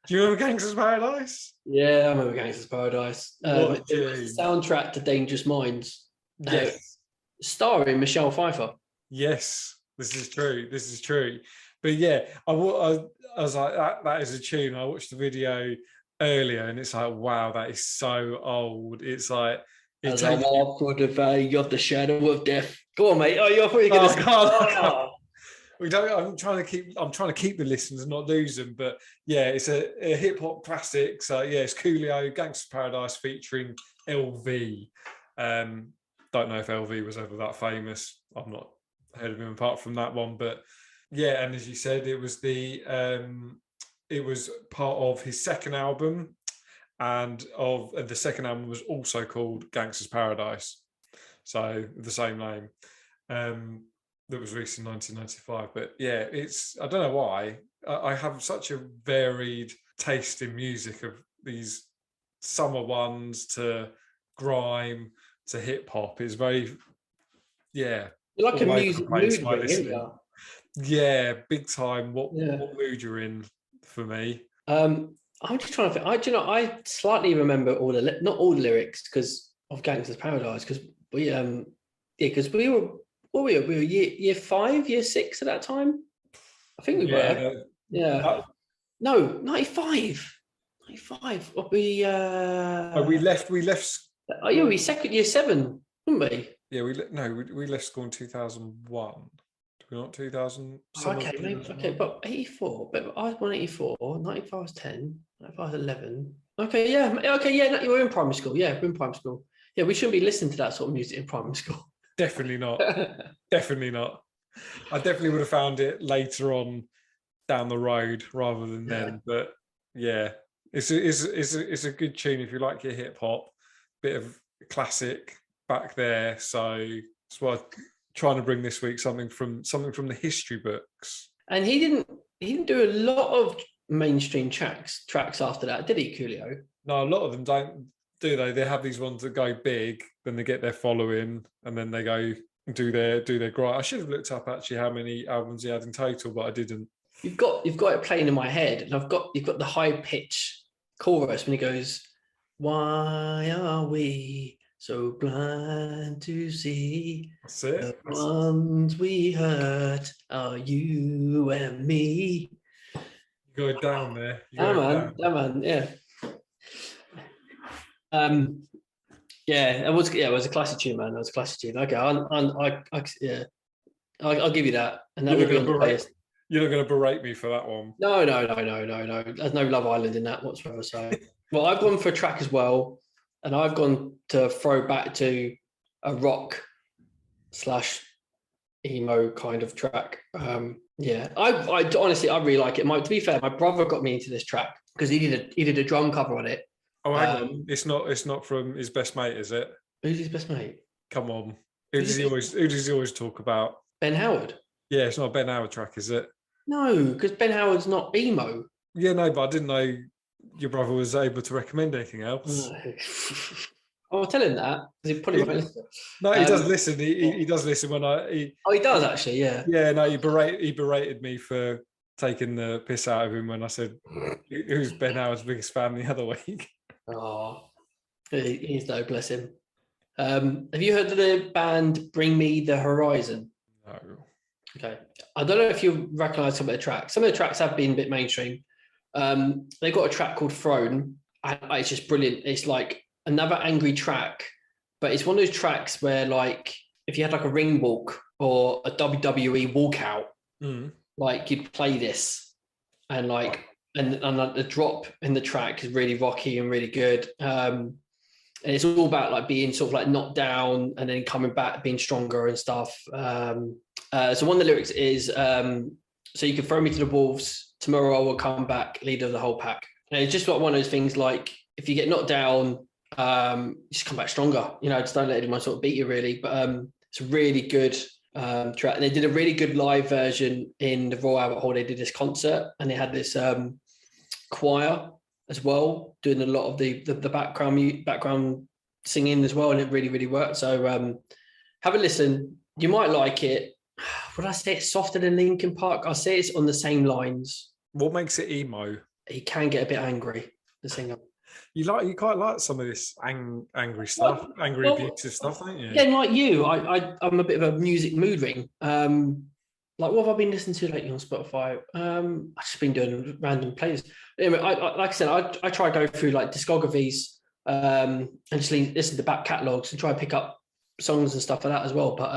Do you remember Gangster's Paradise? Yeah, I remember Gangster's Paradise. The soundtrack to Dangerous Minds. Yes. Starring Michelle Pfeiffer. Yes, this is true. But yeah, I was like, that is a tune. I watched the video earlier and it's like, wow, that is so old. It's like, as I walk through the valley of the shadow of death. Go on, mate. Oh, you're probably going to... we don't. I'm trying to keep the listeners, not lose them. But yeah, it's a hip hop classic. So yeah, it's Coolio, Gangsta's Paradise featuring LV. Don't know if LV was ever that famous. I've not heard of him apart from that one. But yeah, and as you said, it was part of his second album, and the second album was also called Gangsta's Paradise, so the same name. That was released in 1995. But yeah, I don't know why I have such a varied taste in music, of these summer ones to grime to hip hop. It's very, yeah. You're like a music mood ring, isn't you? Yeah, big time. What mood you're in for me? I'm just trying to think. I slightly remember not all the lyrics because of Gangsta's Paradise, because we were. What were we were year 5, year 6 at that time? I think we were. Yeah. No, 95. 95. We left. Oh, yeah, we second year 7, wouldn't we? Yeah, we left school in 2001. Did we not 2000? Okay, maybe. Okay, but 84. But I was born 84. 95 was 10. 95 was 11. Okay, yeah. Okay, yeah. You were in primary school. Yeah, we're in primary school. Yeah, we shouldn't be listening to that sort of music in primary school. Definitely not. Definitely not. I definitely would have found it later on down the road rather than then. But yeah, it's a good tune if you like your hip hop. Bit of classic back there. So that's why I'm trying to bring this week something from the history books. And he didn't do a lot of mainstream tracks after that, did he, Coolio? No, a lot of them don't. Do they? They have these ones that go big, then they get their following, and then they go do their grind. I should have looked up actually how many albums he had in total, but I didn't. You've got it playing in my head, and you've got the high pitch chorus when he goes, "Why are we so blind to see? That's it. The ones we hurt are you and me." You got it down there. Yeah, man. Yeah. It was a classic tune, man. It was a classic tune. Okay, I'll give you that. And that would be on the playlist. You're not going to berate me for that one. No. There's no Love Island in that whatsoever. So, well, I've gone for a track as well, and I've gone to throw back to a rock / emo kind of track. I honestly really like it. To be fair, my brother got me into this track because he did a drum cover on it. Oh, hang on. It's not from his best mate, is it? Who's his best mate? Come on. Who does he always talk about? Ben Howard. Yeah, it's not a Ben Howard track, is it? No, because Ben Howard's not emo. Yeah, no, but I didn't know your brother was able to recommend anything else. I'll tell him that because he probably won't listen. No, he does listen. He does listen when he does actually. Yeah. Yeah, no, he berated me for taking the piss out of him when I said who's Ben Howard's biggest fan the other week. Oh, he's no, bless him. Have you heard of the band Bring Me the Horizon? No. Okay. I don't know if you recognise some of the tracks. Some of the tracks have been a bit mainstream. They got a track called Throne. It's just brilliant. It's like another angry track, but it's one of those tracks where, like, if you had like a ring walk or a WWE walkout, like you'd play this, and like. And the drop in the track is really rocky and really good. And it's all about like being sort of like knocked down and then coming back, being stronger and stuff. So one of the lyrics is, so you can throw me to the wolves, tomorrow I will come back, leader of the whole pack. And it's just like one of those things like, if you get knocked down, just come back stronger, just don't let anyone sort of beat you really. But it's a really good track. And they did a really good live version in the Royal Albert Hall. They did this concert and they had this choir as well, doing a lot of the background singing as well, and it really, really worked. So have a listen. You might like it. Would I say it's softer than Linkin Park? I'll say it's on the same lines. What makes it emo? He can get a bit angry, the singer. You quite like some of this angry stuff, abusive stuff, don't you? Yeah, like you, I'm a bit of a music mood ring. Like, what have I been listening to lately on Spotify? I've just been doing random playlists. Anyway, like I said, I try to go through like discographies and just listen to back catalogs and try and pick up songs and stuff like that as well. But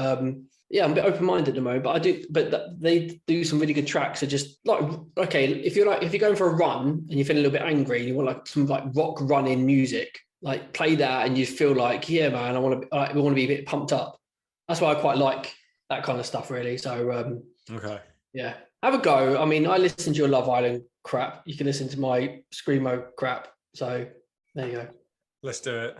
yeah, I'm a bit open-minded at the moment, but they do some really good tracks. So just like, okay, if you're going for a run and you're feeling a little bit angry, and you want like some like rock running music, like play that, and you feel like, yeah, man, we want to be a bit pumped up. That's why I quite like that kind of stuff, really. So Okay. yeah, have a go. I mean, I listen to your Love Island crap. You can listen to my Screamo crap. So there you go. Let's do it.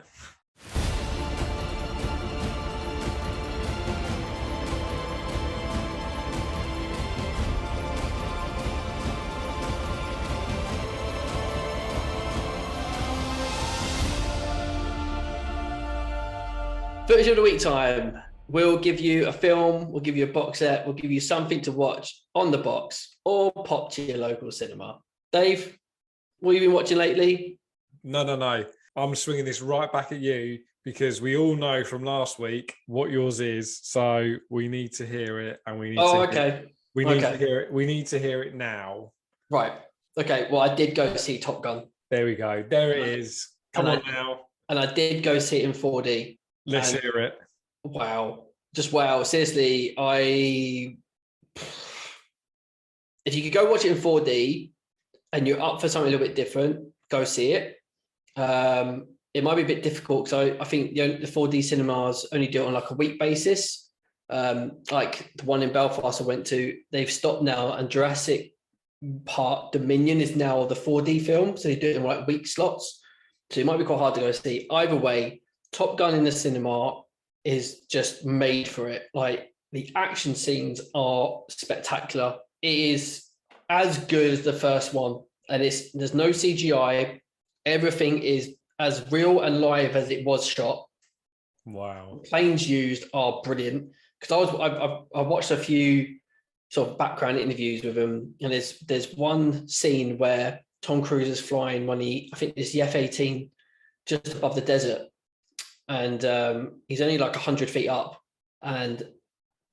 Footage of the week time. We'll give you a film, we'll give you a box set, we'll give you something to watch on the box or pop to your local cinema. Dave, what have you been watching lately? No. I'm swinging this right back at you because we all know from last week what yours is. So we need to hear it, and we need to hear it. We need to hear it now. Right. Okay. Well, I did go see Top Gun. There we go. There it is. Come on now. And I did go see it in 4D. Let's hear it. Wow. Just wow. Seriously, if you could go watch it in 4D and you're up for something a little bit different, go see it. It might be a bit difficult because I think the 4D cinemas only do it on like a week basis. Like the one in Belfast I went to, they've stopped now, and Jurassic Park Dominion is now the 4D film, so they do it in like week slots. So it might be quite hard to go see. Either way, Top Gun in the cinema is just made for it. Like the action scenes are spectacular. It is as good as the first one, and there's no CGI. Everything is as real and live as it was shot. Wow. The planes used are brilliant, because I watched a few sort of background interviews with him, and there's one scene where Tom Cruise is flying I think it's the F-18 just above the desert, and he's only like 100 feet up, and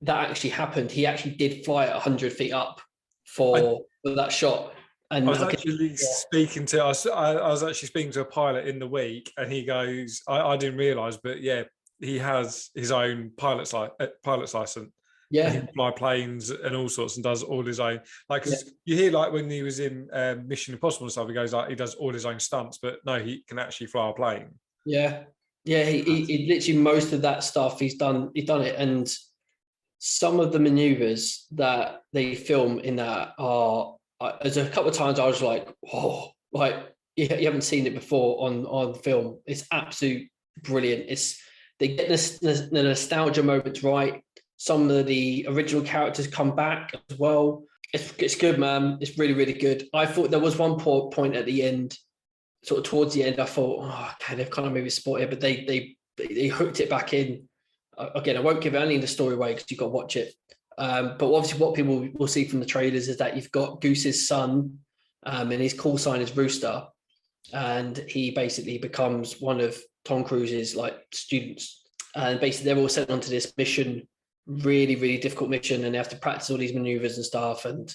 that actually happened. He actually did fly at 100 feet up for that shot. And I was actually speaking to a pilot in the week, and he goes, I didn't realise, but yeah, he has his own pilot's license. Yeah, and he can fly planes and all sorts, and does all his own. Like, cause you hear like when he was in Mission Impossible and stuff, he goes like he does all his own stunts, but no, he can actually fly a plane. Yeah, he literally, most of that stuff he's done it, and some of the maneuvers that they film in that are. There's a couple of times I was like, "Whoa!" Like you haven't seen it before on film. It's absolute brilliant. They get the nostalgia moments right. Some of the original characters come back as well. It's good, man. It's really, really good. I thought there was one poor point at the end, sort of towards the end. I thought, oh, okay, they've kind of maybe spotted it, but they hooked it back in. Again, I won't give any of the story away because you've got to watch it. But obviously what people will see from the trailers is that you've got Goose's son, and his call sign is Rooster, and he basically becomes one of Tom Cruise's like students, and basically they're all sent onto this mission, really, really difficult mission, and they have to practice all these maneuvers and stuff, and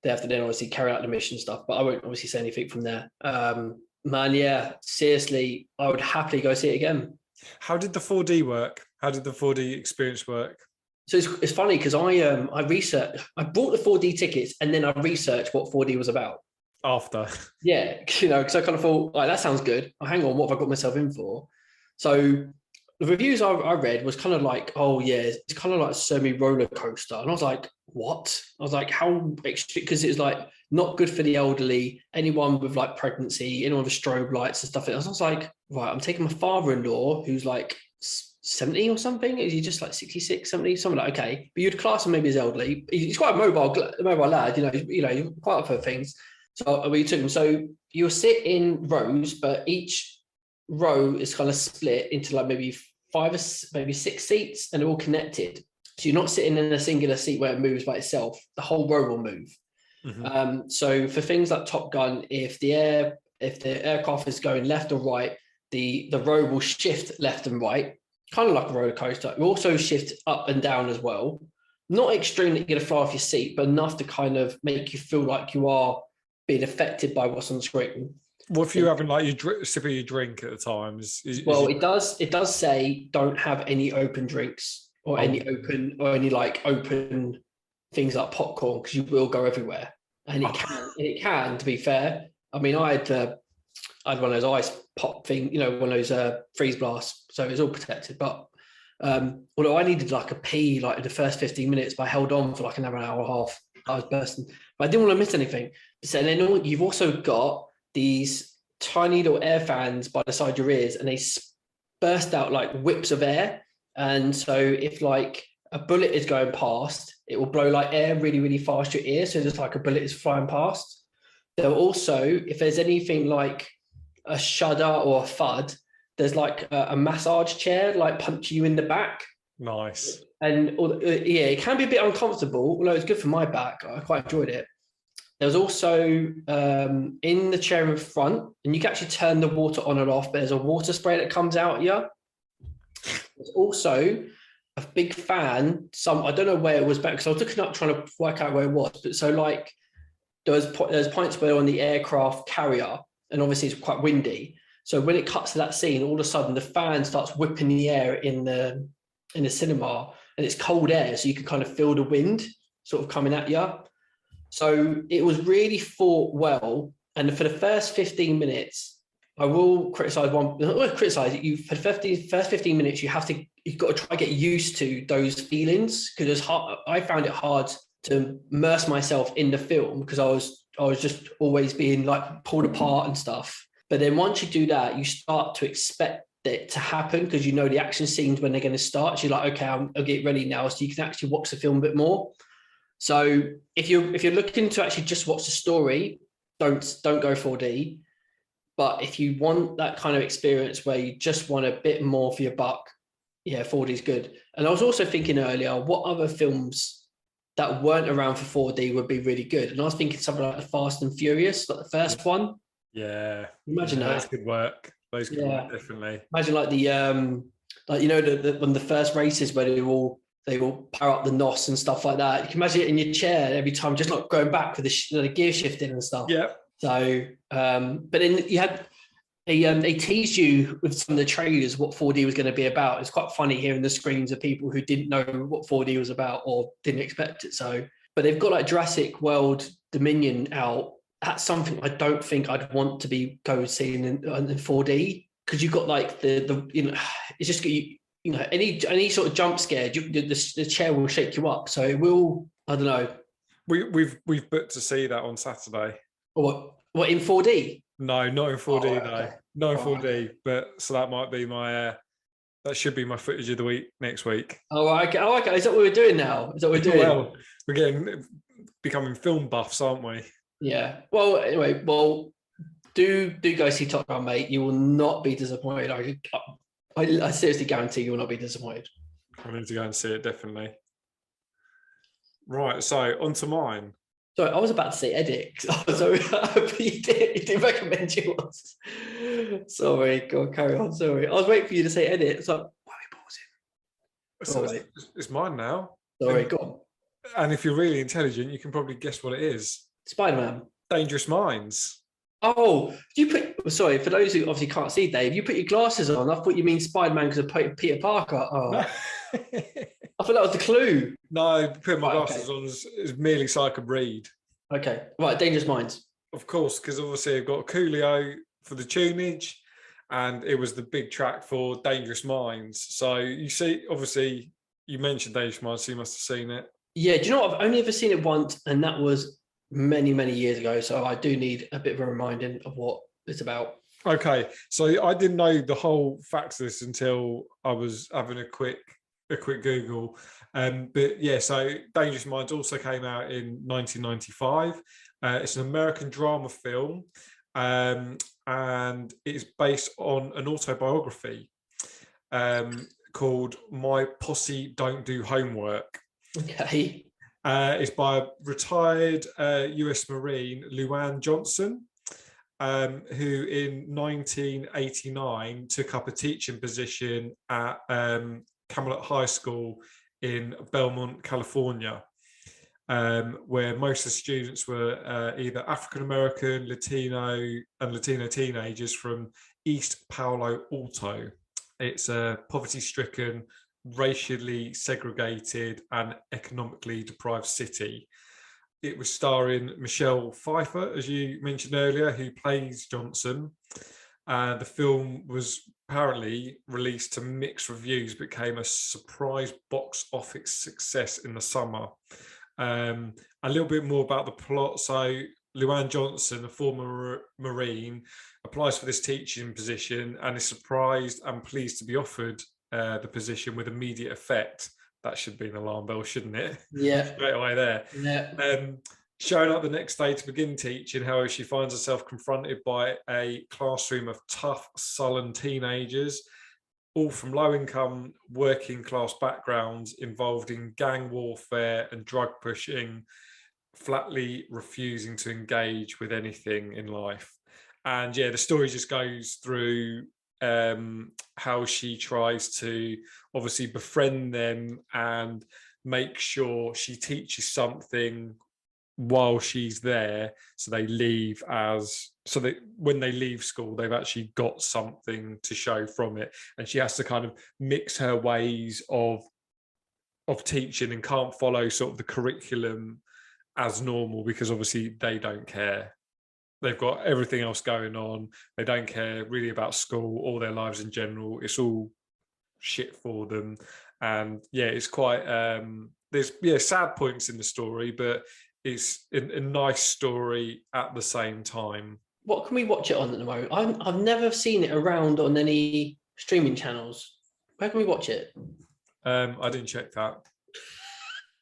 they have to then obviously carry out the mission stuff. But I won't obviously say anything from there. Man, yeah, seriously, I would happily go see it again. How did the 4D work? How did the 4D experience work? So it's funny because I researched, I bought the 4D tickets, and then I researched what 4D was about. After. Yeah, because I kind of thought, like, that sounds good. Oh, hang on, what have I got myself in for? So the reviews I read was kind of like, oh yeah, it's kind of like a semi-roller coaster. And I was like, what? I was like, how extreme? Because it was like not good for the elderly, anyone with like pregnancy, anyone with strobe lights and stuff. I was like, right, I'm taking my father-in-law who's like 70 or something. Is he just like 66, 70, something like, okay. But you'd class him maybe as elderly. He's quite a mobile lad, he's quite up for things. So we took him. So you'll sit in rows, but each row is kind of split into like maybe 5 or maybe 6 seats, and they're all connected. So you're not sitting in a singular seat where it moves by itself. The whole row will move. Mm-hmm. So for things like Top Gun, if the aircraft is going left or right, the row will shift left and right, kind of like a roller coaster. It will also shift up and down as well. Not extreme that you're going to fly off your seat, but enough to kind of make you feel like you are being affected by what's on the screen. What if you're having like sip of your drink at the time? It does say don't have any open drinks or any like open things like popcorn, because you will go everywhere, and it can, to be fair. I mean, I had one of those ice pop thing, one of those freeze blasts, so it was all protected. But although I needed like a pee like in the first 15 minutes, but I held on for like another hour and a half. I was bursting, but I didn't want to miss anything. So then you've also got these tiny little air fans by the side of your ears, and they burst out like whips of air. And so if like a bullet is going past, it will blow like air really, really fast your ear. So just like a bullet is flying past. There also, if there's anything like a shudder or a thud, there's like a massage chair, like punch you in the back. Nice. And it can be a bit uncomfortable, although it's good for my back. I quite enjoyed it. There's also in the chair in front, and you can actually turn the water on and off, but there's a water spray that comes out here. There's also a big fan. I don't know where it was back, because I was looking up trying to work out where it was. But so like there's points where on the aircraft carrier, and obviously it's quite windy. So when it cuts to that scene, all of a sudden the fan starts whipping the air in the cinema, and it's cold air, so you can kind of feel the wind sort of coming at you. So it was really thought well. And for the first 15 minutes, I will criticize you. For the first 15 minutes, you've got to try to get used to those feelings, because I found it hard to immerse myself in the film, because I was just always being like pulled apart and stuff. But then once you do that, you start to expect it to happen, because you know the action scenes when they're going to start. So you're like, okay, I'll get ready now, so you can actually watch the film a bit more. So if you're looking to actually just watch the story, don't go 4D. But if you want that kind of experience where you just want a bit more for your buck, yeah, 4D is good. And I was also thinking earlier, what other films that weren't around for 4D would be really good? And I was thinking something like The Fast and Furious, like the first one. Yeah. Imagine that. Those could work. Those could work, definitely. Imagine like the one of the first races where they all power up the NOS and stuff like that. You can imagine it in your chair every time, just not going back with the gear shifting and stuff. Yeah. So, but then you had they teased you with some of the trailers what 4D was going to be about. It's quite funny hearing the screams of people who didn't know what 4D was about or didn't expect it. So, but they've got like Jurassic World Dominion out. That's something I don't think I'd want to go seeing in 4D, because you've got like it's just any sort of jump scare, the chair will shake you up. So it will. I don't know. We've booked to see that on Saturday. What in 4D? No, not in 4D. Oh, okay. No, not in 4D. Okay. But so that might be my. That should be my footage of the week next week. Oh, okay. Oh, okay. Is that what we're doing now? Is that what we're doing? Well, we're becoming film buffs, aren't we? Yeah. Well, anyway, do go see Top Gun, mate. You will not be disappointed. I seriously guarantee you will not be disappointed. I need to go and see it, definitely. Right, so on to mine. Sorry, I was about to say edit. So you did recommend yours. Sorry, go on, carry on. Sorry, I was waiting for you to say edit. It's like, why are we pausing? It's mine now. Sorry, go on. And if you're really intelligent, you can probably guess what it is. Spider-Man. Dangerous Minds. Oh, sorry, for those who obviously can't see, Dave, you put your glasses on. I thought you mean Spider-Man because of Peter Parker. Oh. I thought that was the clue. No, putting my glasses on is merely so I could read. Okay, right, Dangerous Minds. Of course, because obviously I've got Coolio for the Tuneage, and it was the big track for Dangerous Minds. So you see, obviously, you mentioned Dangerous Minds, so you must have seen it. Yeah, do you know what? I've only ever seen it once, and that was many, many years ago. So I do need a bit of a reminding of what it's about. Okay, so I didn't know the whole facts of this until I was having a quick Google. But yeah, so Dangerous Minds also came out in 1995. It's an American drama film, and it's based on an autobiography called My Posse Don't Do Homework. Okay. It's by a retired US Marine, Luann Johnson, who in 1989 took up a teaching position at Camelot High School in Belmont, California, where most of the students were either African-American, Latino teenagers from East Palo Alto. It's a poverty-stricken racially segregated and economically deprived city. It was starring Michelle Pfeiffer, as you mentioned earlier, who plays Johnson. The film was apparently released to mixed reviews, became a surprise box office success in the summer. A little bit more about the plot. So Luann Johnson, a former Marine, applies for this teaching position and is surprised and pleased to be offered the position with immediate effect. That should be an alarm bell, shouldn't it? Yeah. Straight away there. Yeah. Showing up the next day to begin teaching, however, she finds herself confronted by a classroom of tough, sullen teenagers, all from low-income, working-class backgrounds, involved in gang warfare and drug pushing, flatly refusing to engage with anything in life. And yeah, the story just goes through how she tries to obviously befriend them and make sure she teaches something while she's there, so they leave so that when they leave school they've actually got something to show from it, and she has to kind of mix her ways of teaching and can't follow sort of the curriculum as normal, because obviously they don't care. They've got everything else going on. They don't care really about school or their lives in general. It's all shit for them. And yeah, it's quite there's sad points in the story, but it's a nice story at the same time. What can we watch it on at the moment? I've never seen it around on any streaming channels. Where can we watch it? I didn't check that.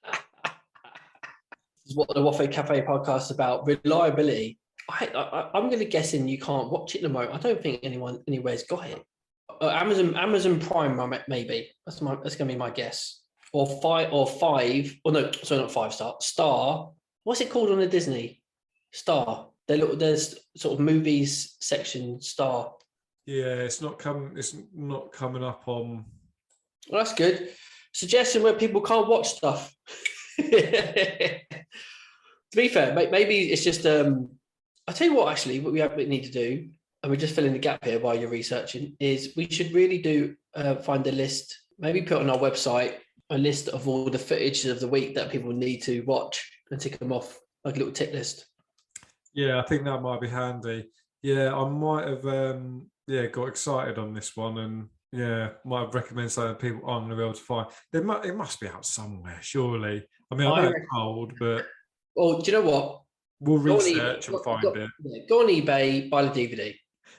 This is what the Waffle Cafe podcast is about: reliability. I'm going to guessing you can't watch it at the moment. I don't think anyone anywhere's got it. Amazon Prime, maybe. That's going to be my guess. Or five. Or no, sorry, not 5 star. Star. What's it called on the Disney? Star. There's sort of movies section. Star. Yeah, it's not coming up on. Well, that's good. Suggestion where people can't watch stuff. To be fair, maybe it's just. I'll tell you what. Actually, what we need to do, and we're just filling the gap here while you're researching, is we should really do find a list. Maybe put on our website a list of all the footage of the week that people need to watch and tick them off like a little tick list. Yeah, I think that might be handy. Yeah, I might have got excited on this one, and might have recommended something that people aren't going to be able to find. It must be out somewhere, surely. I mean, I know it's old, but well, do you know what? We'll research and find it. Yeah, go on eBay, buy the DVD.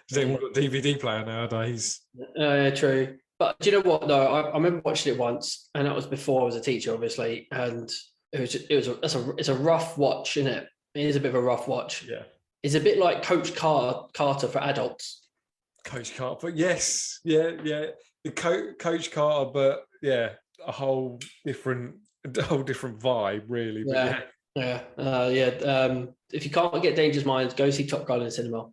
Has anyone got a DVD player nowadays? True. But do you know what? No, I remember watching it once, and that was before I was a teacher, obviously. And it's a rough watch, isn't it? It is a bit of a rough watch. Yeah. It's a bit like Coach Carter for adults. Coach Carter, but yes, yeah. The Coach Carter, but yeah, a whole different vibe, really. But yeah. If you can't get Dangerous Minds, go see Top Gun in the cinema.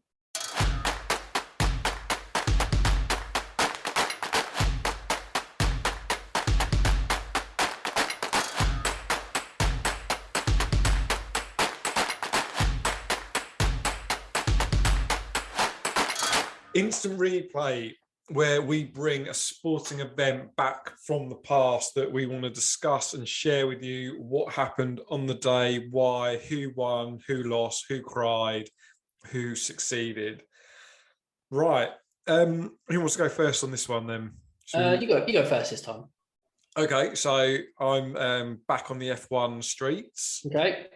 Instant Replay, where we bring a sporting event back from the past that we want to discuss and share with you what happened on the day, why, who won, who lost, who cried, who succeeded. Right. Who wants to go first on this one then? You go first this time. Okay, so I'm back on the F1 streets. Okay.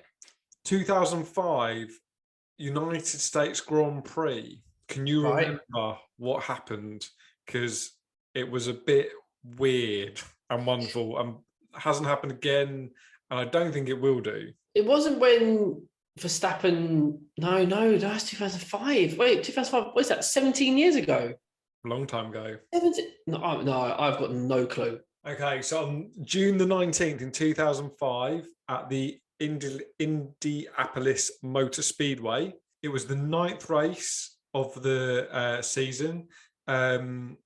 2005 United States Grand Prix. Can you remember what happened? Because it was a bit weird and wonderful and hasn't happened again, and I don't think it will do. It wasn't when Verstappen... No, that's 2005. Wait, 2005, what is that, 17 years ago? A long time ago. 17... No, I've got no clue. Okay, so on June the 19th in 2005 at the Indianapolis Motor Speedway, it was the 9th race of the season, and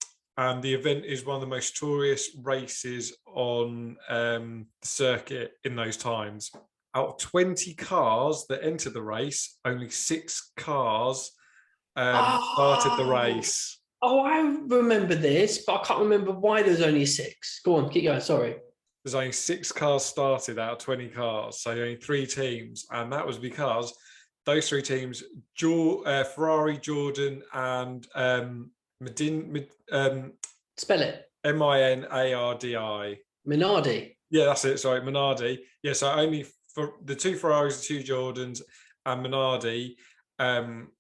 the event is one of the most notorious races on the circuit in those times. Out of 20 cars that entered the race, only 6 cars started the race. Oh, I remember this, but I can't remember why there's only 6. Go on, keep going. Sorry. There's only 6 cars started out of 20 cars, so only 3 teams, and that was because those 3 teams, Ferrari, Jordan, and Spell it. Minardi. Minardi. Yeah, that's it. Sorry, Minardi. Yeah, so only for the 2 Ferraris, the 2 Jordans, and Minardi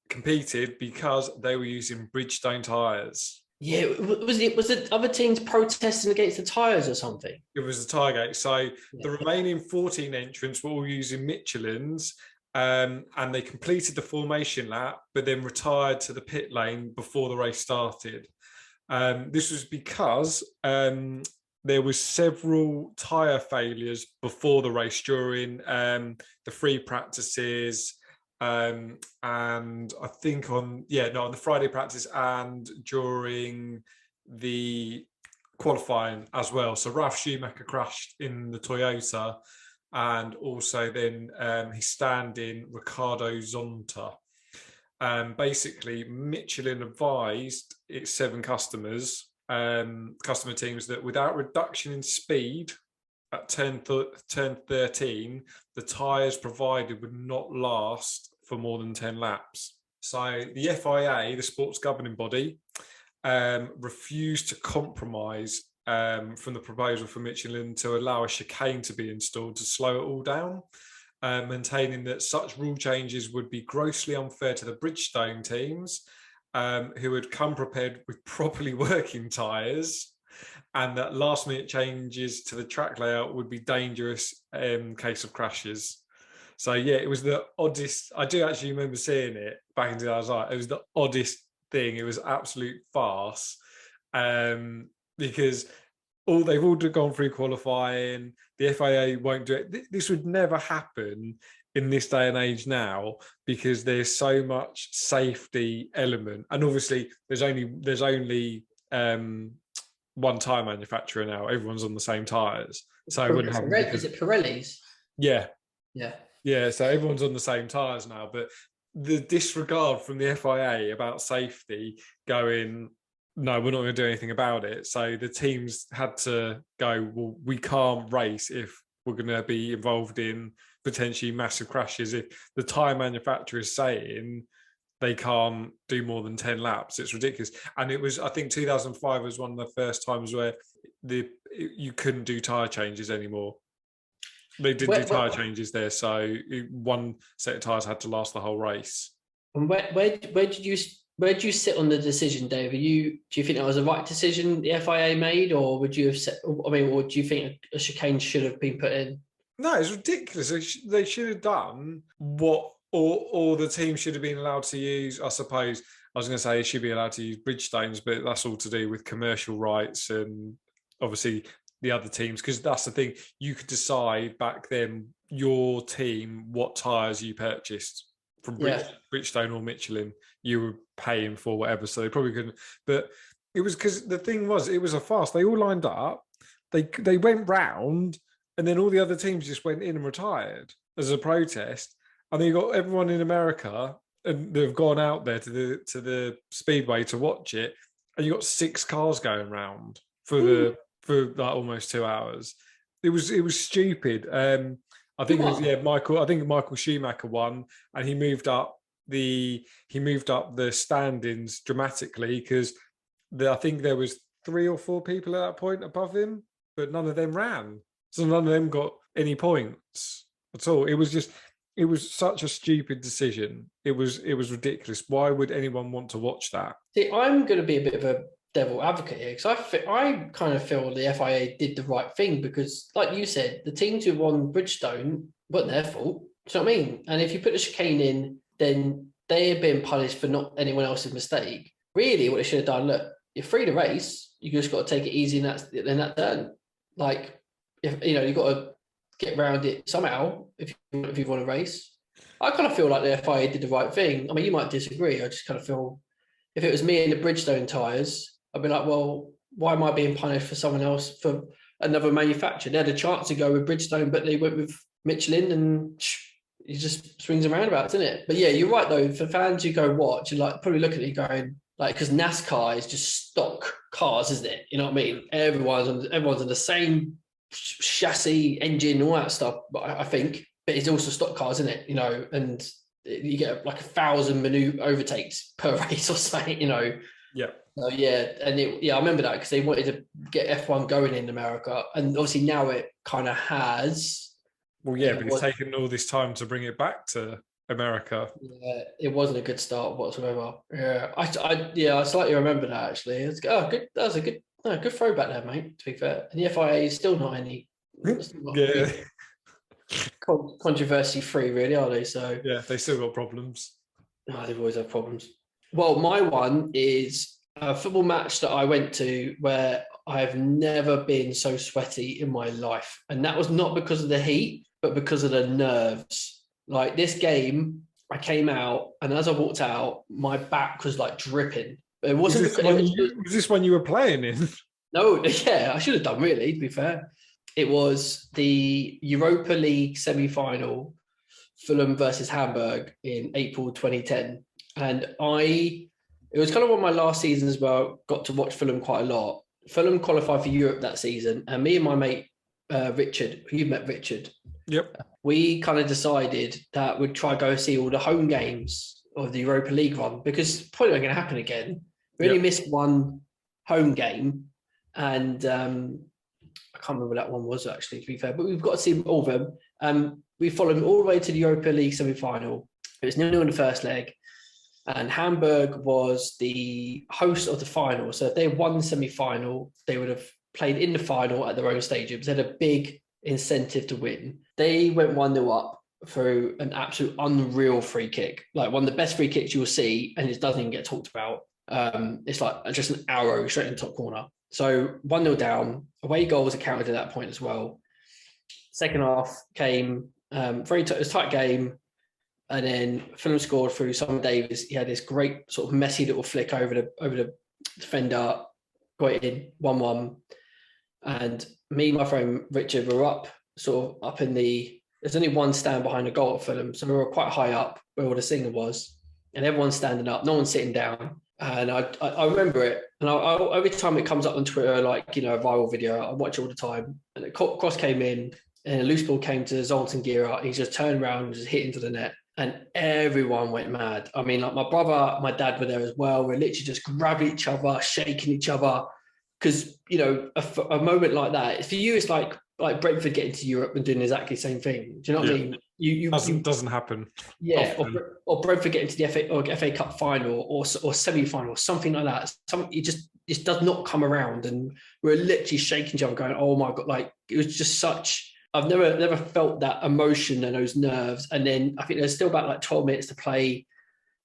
competed because they were using Bridgestone tyres. Yeah, was the other teams protesting against the tyres or something? It was the Tyregate. So the remaining 14 entrants were all using Michelin's, and they completed the formation lap, but then retired to the pit lane before the race started. This was because there was several tyre failures before the race during the free practices, and I think on the Friday practice and during the qualifying as well. So Ralf Schumacher crashed in the Toyota, and also then his stand-in Ricardo Zonta. Basically, Michelin advised its 7 customer teams that without reduction in speed at turn 13, the tyres provided would not last for more than 10 laps. So the FIA, the sports governing body, refused to compromise from the proposal for Michelin to allow a chicane to be installed to slow it all down, maintaining that such rule changes would be grossly unfair to the Bridgestone teams, who had come prepared with properly working tyres, and that last-minute changes to the track layout would be dangerous in case of crashes. So yeah, it was the oddest. I do actually remember seeing it back in 2009. It was the oddest thing. It was absolute farce, because they've all gone through qualifying. The FIA won't do it. This would never happen in this day and age now, because there's so much safety element, and obviously there's only one tyre manufacturer now. Everyone's on the same tyres, so it wouldn't happen. Is it Pirelli's? Yeah. Yeah, so everyone's on the same tyres now, but the disregard from the FIA about safety, going, no, we're not going to do anything about it. So the teams had to go, well, we can't race if we're going to be involved in potentially massive crashes. If the tyre manufacturer is saying they can't do more than 10 laps, it's ridiculous. And it was, I think 2005 was one of the first times where you couldn't do tyre changes anymore. They didn't do tyre changes there, so one set of tyres had to last the whole race. And where did you sit on the decision, Dave? Do you think that was the right decision the FIA made, or would you have or do you think a chicane should have been put in? No, it's ridiculous. They should have done what, or the team should have been allowed to use. I suppose I was going to say it should be allowed to use Bridgestones, but that's all to do with commercial rights and obviously the other teams, because that's the thing. You could decide back then, your team, what tyres you purchased from Bridgestone or Michelin. You were paying for whatever, so they probably couldn't. But it was because the thing was, it was a farce. They all lined up, they went round, and then all the other teams just went in and retired as a protest. And then you got everyone in America, and they've gone out there to the speedway to watch it, and you got 6 cars going round for like almost 2 hours. It was stupid. I think Michael Schumacher won, and he moved up the standings dramatically, because I think there was 3 or 4 people at that point above him, but none of them ran, so none of them got any points at all. It was such a stupid decision. It was ridiculous. Why would anyone want to watch that? See, I'm going to be a bit of a devil advocate here, because I kind of feel the FIA did the right thing, because, like you said, the teams who won Bridgestone weren't their fault. Do you know what I mean? And if you put the chicane in, then they're being punished for not anyone else's mistake. Really, what they should have done, look, you're free to race, you just got to take it easy in that turn. Like, if you've got to get around it somehow if you want to race. I kind of feel like the FIA did the right thing. I mean, you might disagree. I just kind of feel, if it was me in the Bridgestone tyres, I'd be like, well, why am I being punished for someone else, for another manufacturer? They had a chance to go with Bridgestone, but they went with Michelin, and it just swings and roundabouts, isn't it? But yeah, you're right though. For fans who go watch, and like probably look at it going like, because NASCAR is just stock cars, isn't it? You know what I mean? Everyone's on the same chassis, engine, all that stuff. But I think, but it's also stock cars, isn't it? You know, and you get like 1,000 maneuver overtakes per race or something. You know. Yeah. So yeah, and I remember that because they wanted to get F1 going in America, and obviously now it kind of has. Well, yeah, but it's taken all this time to bring it back to America. Yeah, it wasn't a good start whatsoever. Yeah, I slightly remember that actually. It's good. That was a good throwback there, mate. To be fair, and the FIA is still not any Yeah. controversy free, really, are they? So yeah, they still got problems. No, they've always had problems. Well, my one is a football match that I went to where I've never been so sweaty in my life, and that was not because of the heat, but because of the nerves. Like this game, I came out, and as I walked out, my back was like dripping. It wasn't. Was this when you were playing in? No, yeah, I should have done really. To be fair, it was the Europa League semi-final, Fulham versus Hamburg in April 2010, and it was kind of one of my last seasons where I got to watch Fulham quite a lot. Fulham qualified for Europe that season, and me and my mate Richard, who you met Richard. Yep. We kind of decided that we'd try go see all the home games of the Europa League run because it's probably not going to happen again. We only missed one home game, and I can't remember what that one was actually, to be fair, but we've got to see all of them. We followed them all the way to the Europa League semi-final. It was 0-0 in the first leg, and Hamburg was the host of the final. So if they won the semi-final, they would have played in the final at their own stadiums. They had a big incentive to win. They went 1-0 up through an absolute unreal free kick, like one of the best free kicks you'll see, and it doesn't even get talked about. It's like just an arrow straight in the top corner. So 1-0 down, away goals accounted at that point as well. Second half came, it was a tight game, and then Fulham scored through Simon Davies. He had this great sort of messy little flick over the defender, got it in 1-1. And me and my friend Richard were up in there's only one stand behind the goal at Fulham, so we were quite high up where all the singer was, and everyone's standing up, no one's sitting down. And I remember it, and I every time it comes up on Twitter, like, you know, a viral video, I watch it all the time. And the cross came in, and a loose ball came to Zoltan Gira, and he just turned around and just hit into the net, and everyone went mad. I mean, like my brother, my dad were there as well. We're literally just grabbing each other, shaking each other, because, you know, a moment like that, for you, it's like Brentford getting to Europe and doing exactly the same thing. Do you know what I mean? You doesn't happen. Yeah, or Brentford getting to the FA Cup final or semi-final or something like that. It just does not come around, and we're literally shaking each other, going, "Oh my god!" Like it was just such. I've never felt that emotion and those nerves. And then I think there's still about like 12 minutes to play.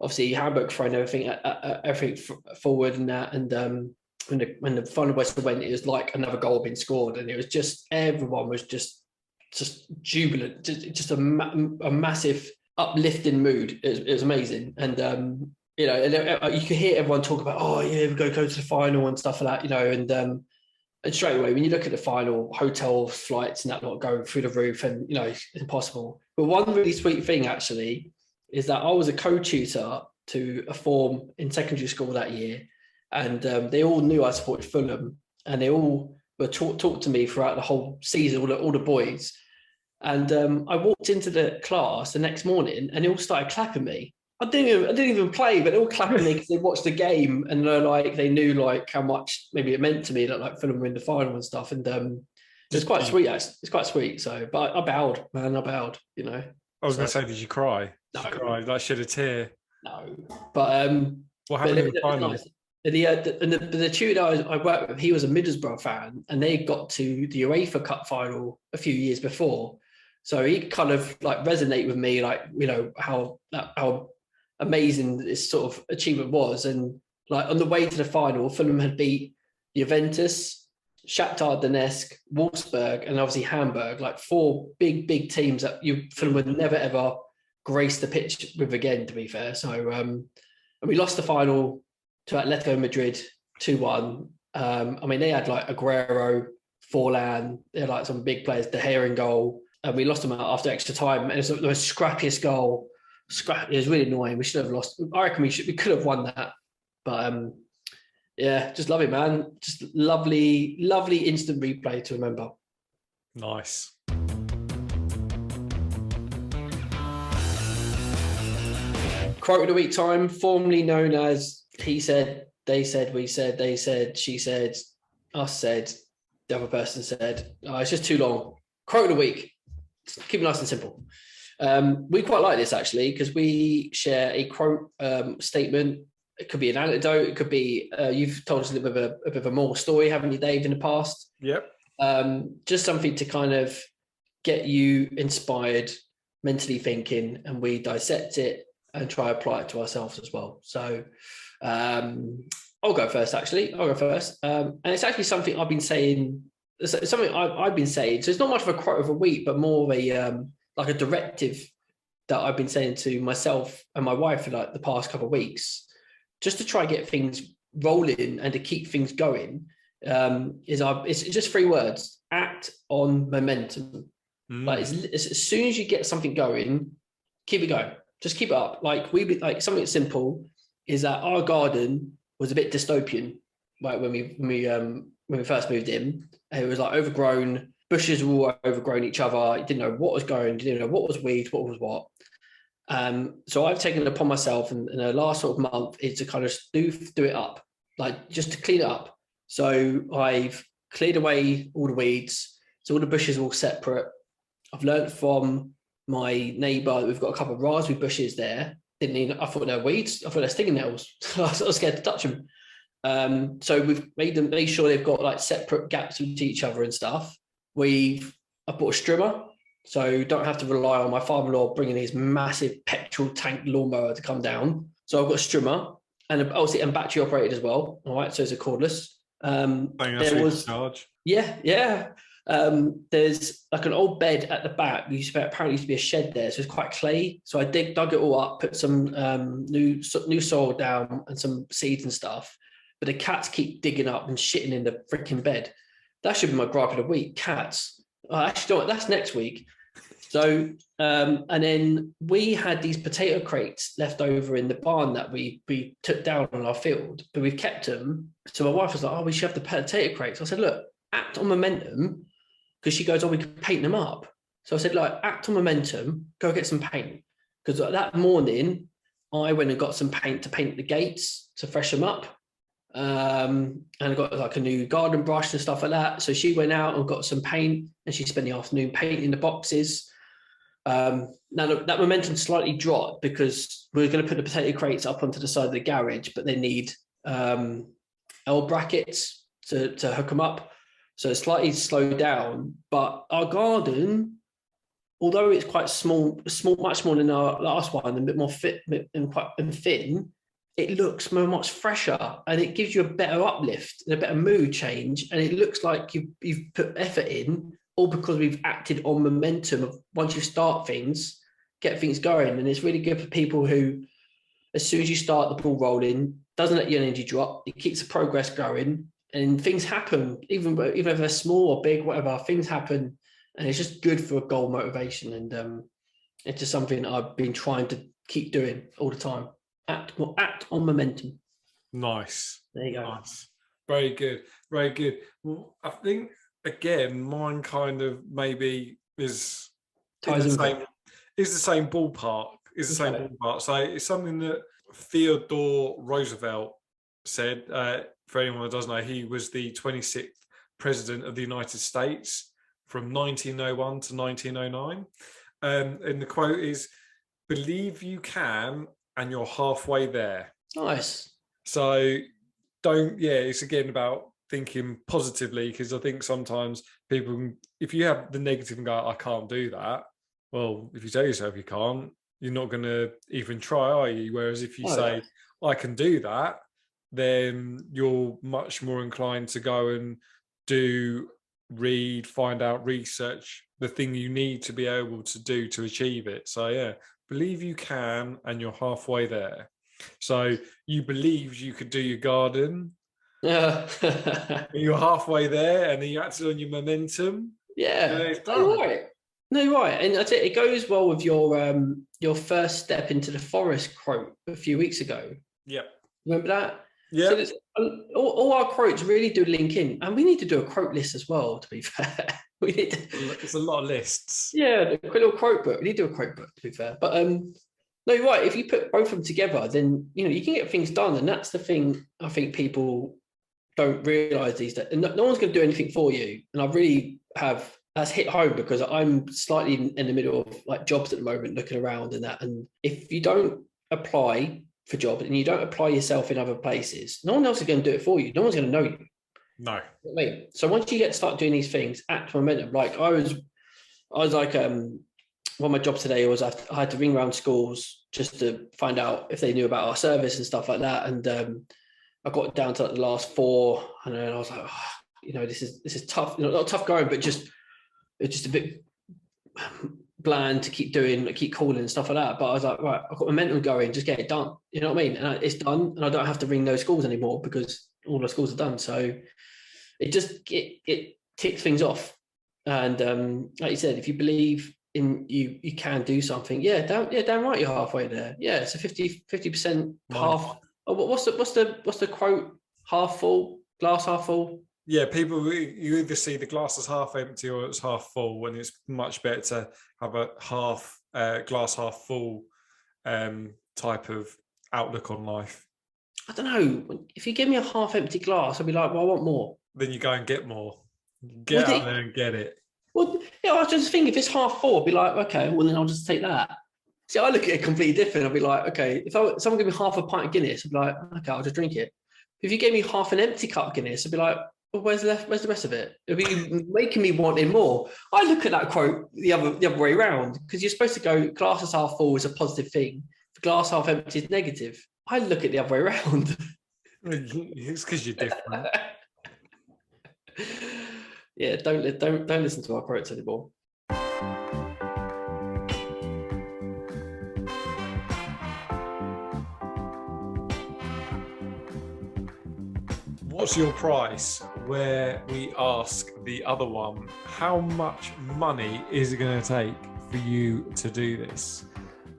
Obviously, Hamburg throwing everything forward and that, and when the final whistle went, it was like another goal had been scored, and it was just everyone was just jubilant, just a massive uplifting mood. It was amazing, and you know, and you could hear everyone talk about, oh yeah, we go to the final and stuff like that, you know, and straight away when you look at the final, hotel flights and that lot going through the roof, and you know, it's impossible. But one really sweet thing actually is that I was a co-tutor to a form in secondary school that year. And they all knew I supported Fulham, and they all were talked to me throughout the whole season, all the boys. And I walked into the class the next morning, and they all started clapping me. I didn't even play, but they all clapping me because they watched the game, and they knew like how much maybe it meant to me that like Fulham were in the final and stuff. And it's quite sweet. Actually. It's quite sweet. So, but I bowed, man. I bowed. You know. I was going to say, did you cry? No. Did you cry? Like shed a tear? No, but what happened in the final? Nice. The tutor I worked with, he was a Middlesbrough fan, and they got to the UEFA Cup final a few years before. So he kind of like resonated with me, like, you know, how amazing this sort of achievement was. And like on the way to the final, Fulham had beat Juventus, Shakhtar Donetsk, Wolfsburg, and obviously Hamburg, like four big teams that Fulham would never ever grace the pitch with again, to be fair. So and we lost the final to Atletico Madrid 2-1. I mean, they had like Aguero, Forlan, they had like some big players, De Gea in goal. and we lost them out after extra time. And it was the most scrappiest goal. It was really annoying. We should have lost. I reckon we could have won that. But yeah, just love it, man. Just lovely, lovely instant replay to remember. Nice. Quote of the week time, formerly known as he said, they said, we said, they said, she said, us said, the other person said. It's just too long. Quote of the week. Keep it nice and simple. We quite like this actually because we share a quote statement. It could be an anecdote. It could be you've told us a bit of a more story, haven't you, Dave, in the past? Yep. Just something to kind of get you inspired, mentally thinking, and we dissect it and try to apply it to ourselves as well. So I'll go first, actually. And it's actually something I've been saying. It's something I've been saying. So it's not much of a quote of a week, but more of a like a directive that I've been saying to myself and my wife for like the past couple of weeks, just to try and get things rolling and to keep things going. It's just 3 words: act on momentum. Like as soon as you get something going, keep it going. Just keep it up. Like something simple is that our garden was a bit dystopian, like when we first moved in. It was like overgrown. Bushes were all overgrown each other. You didn't know what was going. You didn't know what was weeds, what was what. So I've taken it upon myself in the last sort of month is to kind of do it up, like just to clean it up. So I've cleared away all the weeds. So all the bushes are all separate. I've learned from my neighbour that we've got a couple of raspberry bushes there. I thought they were weeds. I thought they're stinging nettles. I was scared to touch them. So we've made sure they've got like separate gaps with each other and stuff. I bought a strimmer, so don't have to rely on my father-in-law bringing his massive petrol tank lawnmower to come down. So I've got a strimmer and obviously and battery operated as well. All right, so it's a cordless. There was charge. Yeah. There's like an old bed at the back. Apparently used to be a shed there, so it's quite clay. So I dug it all up, put some new soil down and some seeds and stuff. But the cats keep digging up and shitting in the freaking bed. That should be my gripe of the week. Cats. Actually, that's next week. So, and then we had these potato crates left over in the barn that we took down on our field, but we've kept them. So my wife was like, "Oh, we should have the potato crates." I said, "Look, act on momentum," because she goes, "Oh, we could paint them up." So I said, "Like, act on momentum. Go get some paint." Because that morning, I went and got some paint to paint the gates to freshen them up. And I got like a new garden brush and stuff like that. So she went out and got some paint and she spent the afternoon painting the boxes. Now that momentum slightly dropped because we were going to put the potato crates up onto the side of the garage, but they need L brackets to hook them up. So it's slightly slowed down, but our garden, although it's quite small, much smaller than our last one, and a bit more fit and thin, it looks much fresher and it gives you a better uplift and a better mood change. And it looks like you've put effort in, all because we've acted on momentum of once you start things, get things going. And it's really good for people who, as soon as you start the ball rolling, doesn't let your energy drop. It keeps the progress going and things happen, even if they're small or big, whatever, things happen. And it's just good for goal motivation. And it's just something I've been trying to keep doing all the time. Act on momentum. Nice. There you go. Nice. Very good. Very good. Well, I think again, mine kind of maybe is the same ballpark. Is the same ballpark. So it's something that Theodore Roosevelt said. For anyone who doesn't know, he was the 26th president of the United States from 1901 to 1909. And the quote is, "Believe you can, and you're halfway there." Nice. So it's again about thinking positively, because I think sometimes people, if you have the negative and go, "I can't do that," well, if you tell yourself you can't, you're not going to even try, are you? Whereas if you say, "I can do that," then you're much more inclined to go and read, find out, research the thing you need to be able to do to achieve it. So yeah, believe you can, and you're halfway there. So you believed you could do your garden. Yeah. You're halfway there, and then you acted on your momentum. Yeah. All right. No, you're right, and that's it. It goes well with your first step into the forest quote a few weeks ago. Yep. Remember that? Yeah. So all our quotes really do link in, and we need to do a quote list as well. To be fair, we need to. It's a lot of lists. Yeah, a quick little quote book. We need to do a quote book. To be fair, but no, you're right. If you put both of them together, then you can get things done, and that's the thing. I think people don't realise these days. And no one's going to do anything for you, and I really have. That's hit home because I'm slightly in the middle of like jobs at the moment, looking around and that. And if you don't apply for jobs and you don't apply yourself in other places, no one else is going to do it for you. No one's going to know you. No. You know what I mean? So once you start doing these things, act momentum. Like I was like, one of my jobs today was I had to ring around schools just to find out if they knew about our service and stuff like that. And I got down to like the last 4, and then I was like, this is tough. Not tough going, but it's just a bit bland to keep doing, keep calling and stuff like that. But I was like, right, I've got momentum going, just get it done. You know what I mean? And it's done, and I don't have to ring those schools anymore because all the schools are done. So it ticks things off. And like you said, if you believe in you can do something. Damn right, you're halfway there. Yeah, it's a 50% half. Oh, what's the quote? Half full, glass half full. Yeah, people, you either see the glass as half empty or it's half full, when it's much better to have a glass half full type of outlook on life. I don't know. If you give me a half empty glass, I'll be like, well, I want more. Then you go and get more. Get out there and get it. Well, yeah, I just think if it's half full, I'll be like, okay, well, then I'll just take that. See, I look at it completely different. I'll be like, okay, if someone give me half a pint of Guinness, I'll be like, okay, I'll just drink it. If you gave me half an empty cup of Guinness, I'd be like, well, where's the rest of it? It'll be making me wanting more. I look at that quote the other way around, because you're supposed to go glass is half full is a positive thing. Glass half empty is negative. I look at the other way around. It's because you're different. Yeah, don't listen to our quotes anymore. What's your price? Where we ask the other one, how much money is it going to take for you to do this?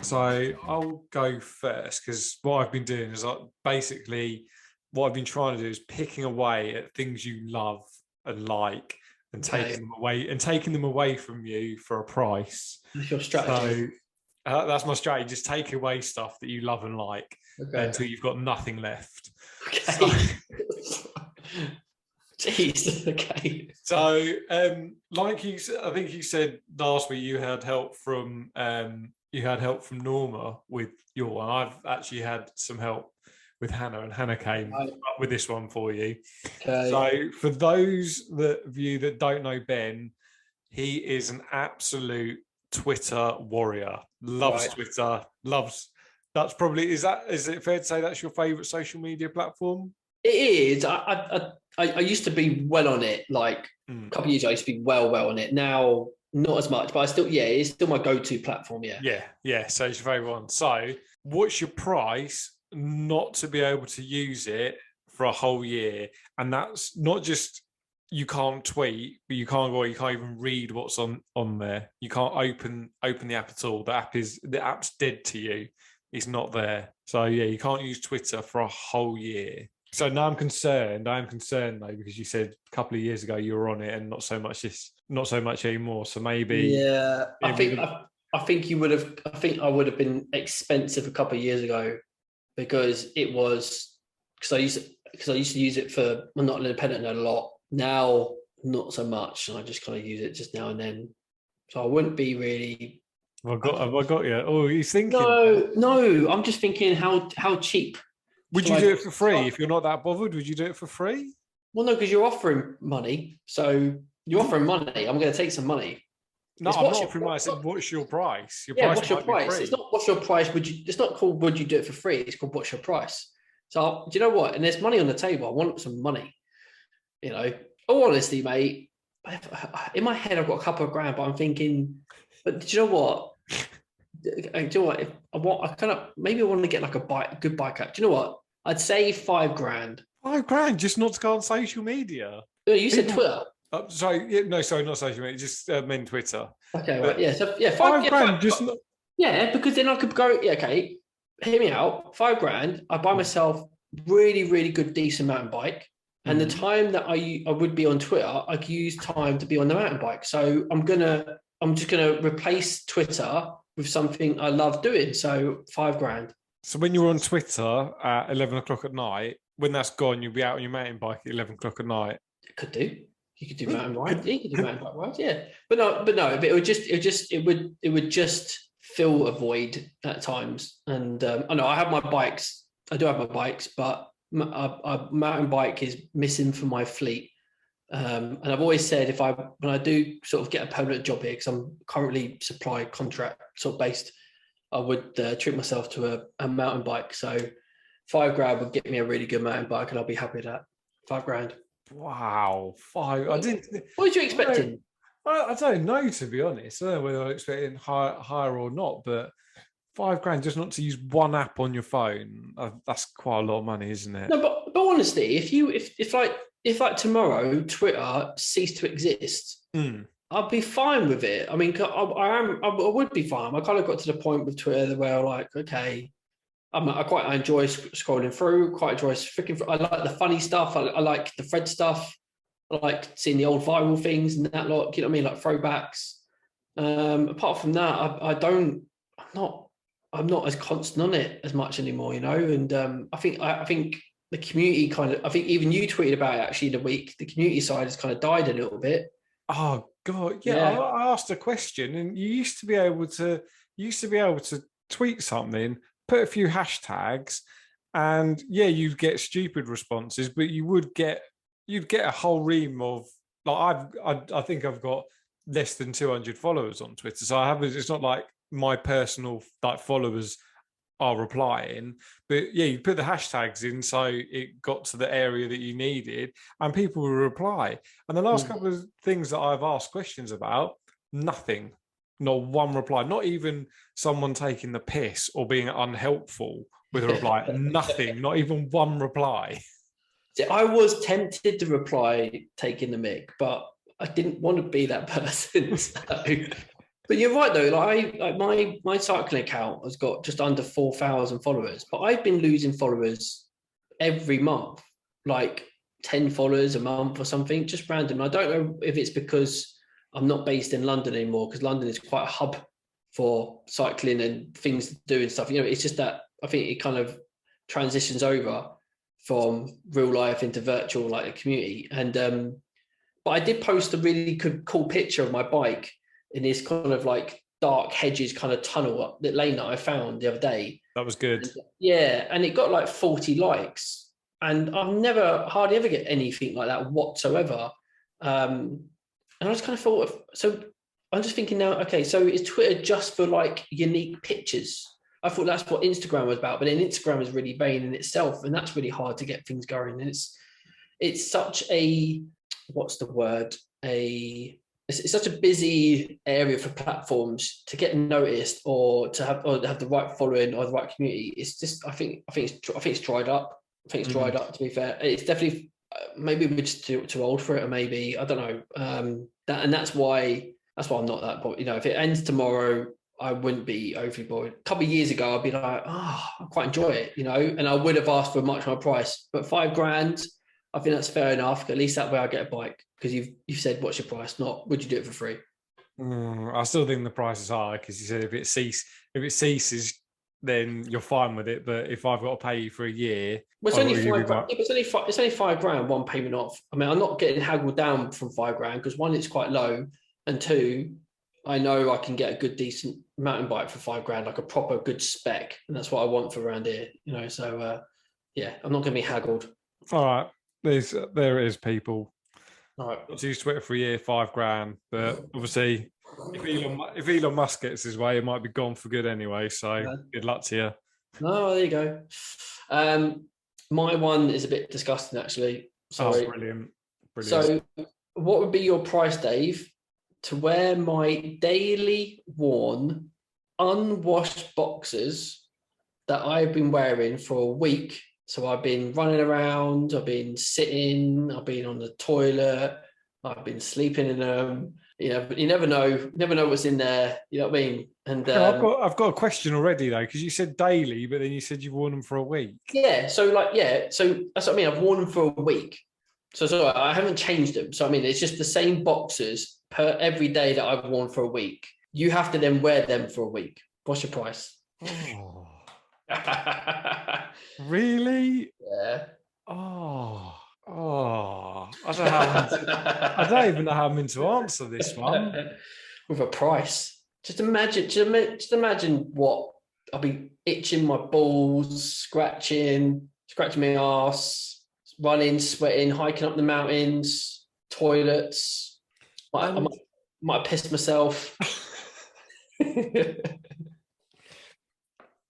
So I'll go first, because what I've been doing is basically what I've been trying to do is picking away at things you love and like, and taking them away from you for a price. That's your strategy. So that's my strategy. Just take away stuff that you love and like until you've got nothing left. Okay. Jeez. Okay. So, like I think you said last week, you had help from Norma with your one. I've actually had some help with Hannah, and Hannah came up with this one for you. Okay. So, for those of you that don't know Ben, he is an absolute Twitter warrior. Loves Twitter. That's probably is it fair to say that's your favorite social media platform? It is. I used to be well on it. Like a couple of years ago, I used to be well on it. Now, not as much, but it's still my go-to platform. Yeah. So it's your favorite one. So, what's your price not to be able to use it for a whole year? And that's not just you can't tweet, but you can't even read what's on there. You can't open the app at all. The app's dead to you. It's not there. So yeah, you can't use Twitter for a whole year. So now I'm concerned. I am concerned though, because you said a couple of years ago you were on it, and not so much anymore. So maybe I think I would have been expensive a couple of years ago, because I used to use it for not independent a lot. Now not so much, and I just kind of use it just now and then. So I wouldn't be really. Have I got you? Oh, he's thinking. No. I'm just thinking how cheap. Would you do it for free if you're not that bothered? Would you do it for free? Well, no, because you're offering money. So you're offering money. I'm going to take some money. No, I'm not offering money. I said, what's your price? What's your price? It's not what's your price. It's not called would you do it for free? It's called what's your price. So do you know what? And there's money on the table. I want some money. All honesty, mate. In my head, I've got a couple of grand, but I'm thinking. But do you know what? If I want to get like a good bike out. Do you know what? I'd say 5 grand. 5 grand just not to go on social media. No, you said Twitter. Sorry, yeah, no, sorry, not social media, just mean Twitter. Okay, But right. Yeah. So yeah, five grand, just not. yeah, because then I could go, yeah, okay, hear me out. 5 grand, I buy myself really, really good, decent mountain bike. And the time that I would be on Twitter, I could use time to be on the mountain bike. So I'm just gonna replace Twitter with something I love doing. So 5 grand. So when you're on Twitter at 11 o'clock at night, when that's gone, you'll be out on your mountain bike at 11 o'clock at night. Could do. You could do mountain bike. Yeah, you could do mountain bike rides. Yeah, but no. But it would just fill a void at times. And I know I have my bikes. I do have my bikes, but a mountain bike is missing from my fleet. And I've always said when I do sort of get a permanent job here, because I'm currently supply contract sort of based, I would treat myself to a mountain bike. So 5 grand would get me a really good mountain bike, and I'll be happy with that. 5 grand. Wow, five. I didn't. What was you expecting? I don't know, to be honest. I don't know whether I'm expecting higher or not, but 5 grand just not to use one app on your phone. That's quite a lot of money, isn't it? No, but honestly, if like tomorrow Twitter ceased to exist, I'd be fine with it. I mean, I would be fine. I kind of got to the point with Twitter where like, okay, I enjoy scrolling through. Quite enjoy freaking. I like the funny stuff. I like the thread stuff. I like seeing the old viral things and that lot. You know what I mean, like throwbacks. Apart from that, I'm not as constant on it as much anymore. You know, and I think the community I think even you tweeted about it actually in the week. The community side has kind of died a little bit. Oh God, yeah. I asked a question, and you used to be able to tweet something, put a few hashtags, and yeah, you'd get stupid responses, but you'd get a whole ream of like I think I've got less than 200 followers on Twitter, so it's not like my personal like followers are replying, but yeah, you put the hashtags in, so it got to the area that you needed, and people will reply. And the last couple of things that I've asked questions about, nothing, not one reply, not even someone taking the piss or being unhelpful with a reply. Nothing, not even one reply. See, I was tempted to reply taking the mick, but I didn't want to be that person. So. But you're right though. Like my cycling account has got just under 4,000 followers, but I've been losing followers every month, like 10 followers a month or something, just random. I don't know if it's because I'm not based in London anymore, because London is quite a hub for cycling and things to do and stuff. You know, it's just that I think it kind of transitions over from real life into virtual, like a community. And but I did post a really cool picture of my bike in this kind of like dark hedges kind of tunnel up that lane that I found the other day. That was good. And, yeah, and it got like 40 likes, and I've hardly ever get anything like that whatsoever. And I just kind of thought, so I'm just thinking now, okay, so is Twitter just for like unique pictures? I thought that's what Instagram was about, but then Instagram is really vain in itself, and that's really hard to get things going. And it's such a, what's the word? It's such a busy area for platforms to get noticed or to have the right following or the right community. It's just I think it's dried up. I think it's dried up. To be fair, it's definitely maybe we're just too old for it, or maybe I don't know. That's why I'm not that bored. You know, if it ends tomorrow, I wouldn't be overly bored. A couple of years ago, I'd be like, I quite enjoy it, you know, and I would have asked for a much more price. But 5 grand, I think that's fair enough. At least that way I get a bike, because you've said what's your price, not would you do it for free? I still think the price is high, because you said if it ceases, then you're fine with it. But if I've got to pay you for a year, well, it's only 5 grand. It's only 5 grand, one payment off. I mean, I'm not getting haggled down from 5 grand, because one, it's quite low, and two, I know I can get a good, decent mountain bike for 5 grand, like a proper good spec, and that's what I want for around here. You know, so yeah, I'm not going to be haggled. All right, there it is, people. All right, let's use Twitter for a year, 5 grand, but obviously, if Elon Musk gets his way, it might be gone for good anyway. So good luck to you. Oh, there you go. My one is a bit disgusting, actually. Sorry. Oh, brilliant. So, what would be your price, Dave, to wear my daily worn, unwashed boxers that I've been wearing for a week? So I've been running around, I've been sitting, I've been on the toilet, I've been sleeping in them. But you never know what's in there. You know what I mean? And I've got a question already though, because you said daily, but then you said you've worn them for a week. Yeah. So that's what I mean. I've worn them for a week. So I haven't changed them. So I mean, it's just the same boxes per every day that I've worn for a week. You have to then wear them for a week. What's your price? Oh, really? Yeah. Oh. I don't even know how I'm meant to answer this one. With a price. Just imagine what I'll be itching my balls, scratching my ass, running, sweating, hiking up the mountains, toilets. I might have pissed myself.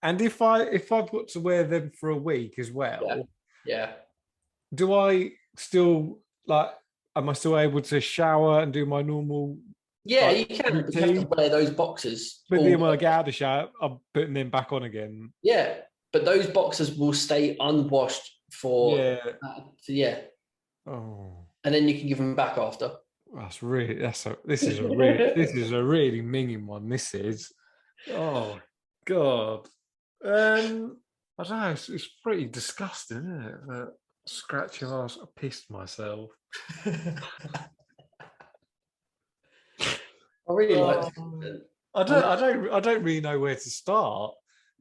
And if I've got to wear them for a week as well, yeah. Do I still am I still able to shower and do my normal? Yeah, you can. You have to wear those boxes. But then when I get out of the shower, I'm putting them back on again. Yeah, but those boxes will stay unwashed for Oh, and then you can give them back after. This is a really minging one. This is. Oh God. I don't know. It's pretty disgusting, isn't it? But scratch your ass. I pissed myself. I really like. I don't really know where to start.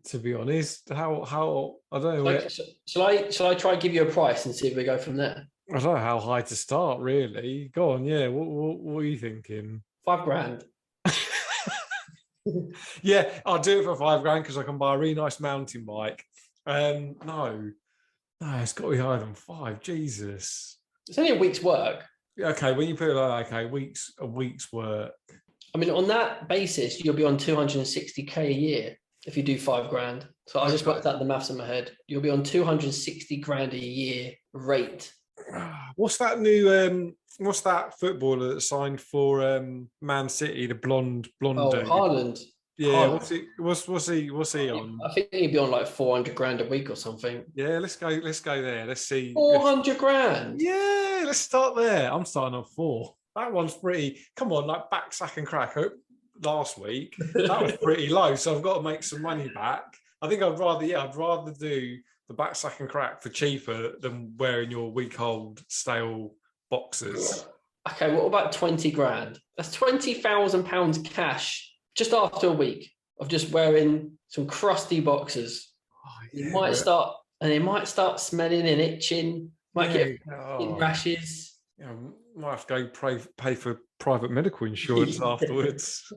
To be honest, how I don't know. Shall I try and give you a price and see if we go from there? I don't know how high to start. Really, go on. Yeah, what are you thinking? $5,000. Yeah, I'll do it for $5,000 because I can buy a really nice mountain bike. No, it's got to be higher than 5. Jesus, it's only a week's work. Okay, when you put it like a week's work. I mean, on that basis, you'll be on 260k a year if you do $5,000. So I just worked out the maths in my head. You'll be on 260 grand a year rate. What's that new? What's that footballer that signed for Man City? The blonde dude. Haaland. Yeah, Haaland. What's he on? I think he'd be on like 400 grand a week or something. Yeah, let's go there. Let's see. 400 grand. Yeah, let's start there. I'm starting on 4. That one's pretty. Come on, like back, sack, and crack last week. That was pretty low, so I've got to make some money back. I think I'd rather do the back, sack, and crack for cheaper than wearing your week-old stale boxes. Okay, what about 20 grand? That's £20,000 cash just after a week of just wearing some crusty boxes. Oh, yeah, they might start smelling and itching. Might get rashes. Yeah, might have to go pay for private medical insurance afterwards.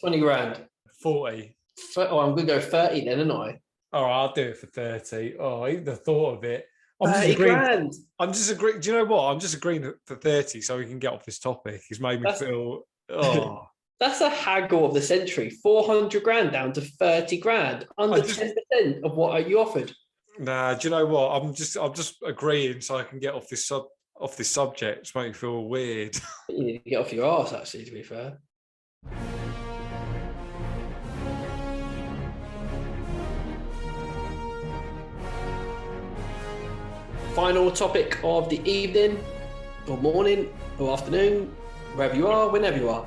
20 grand. 40. I'm going to go 30 then, aren't I? All right, I'll do it for 30. Oh, even the thought of it. I'm just agreeing. Do you know what? I'm just agreeing for 30 so we can get off this topic. It's made me feel. Oh, that's a haggle of the century. 400 grand down to 30 grand, under 10% of what you offered. Nah, do you know what? I'm just agreeing so I can get off this subject. It's making me feel weird. You need to get off your arse, actually. To be fair. Final topic of the evening, or morning, or afternoon, wherever you are, whenever you are.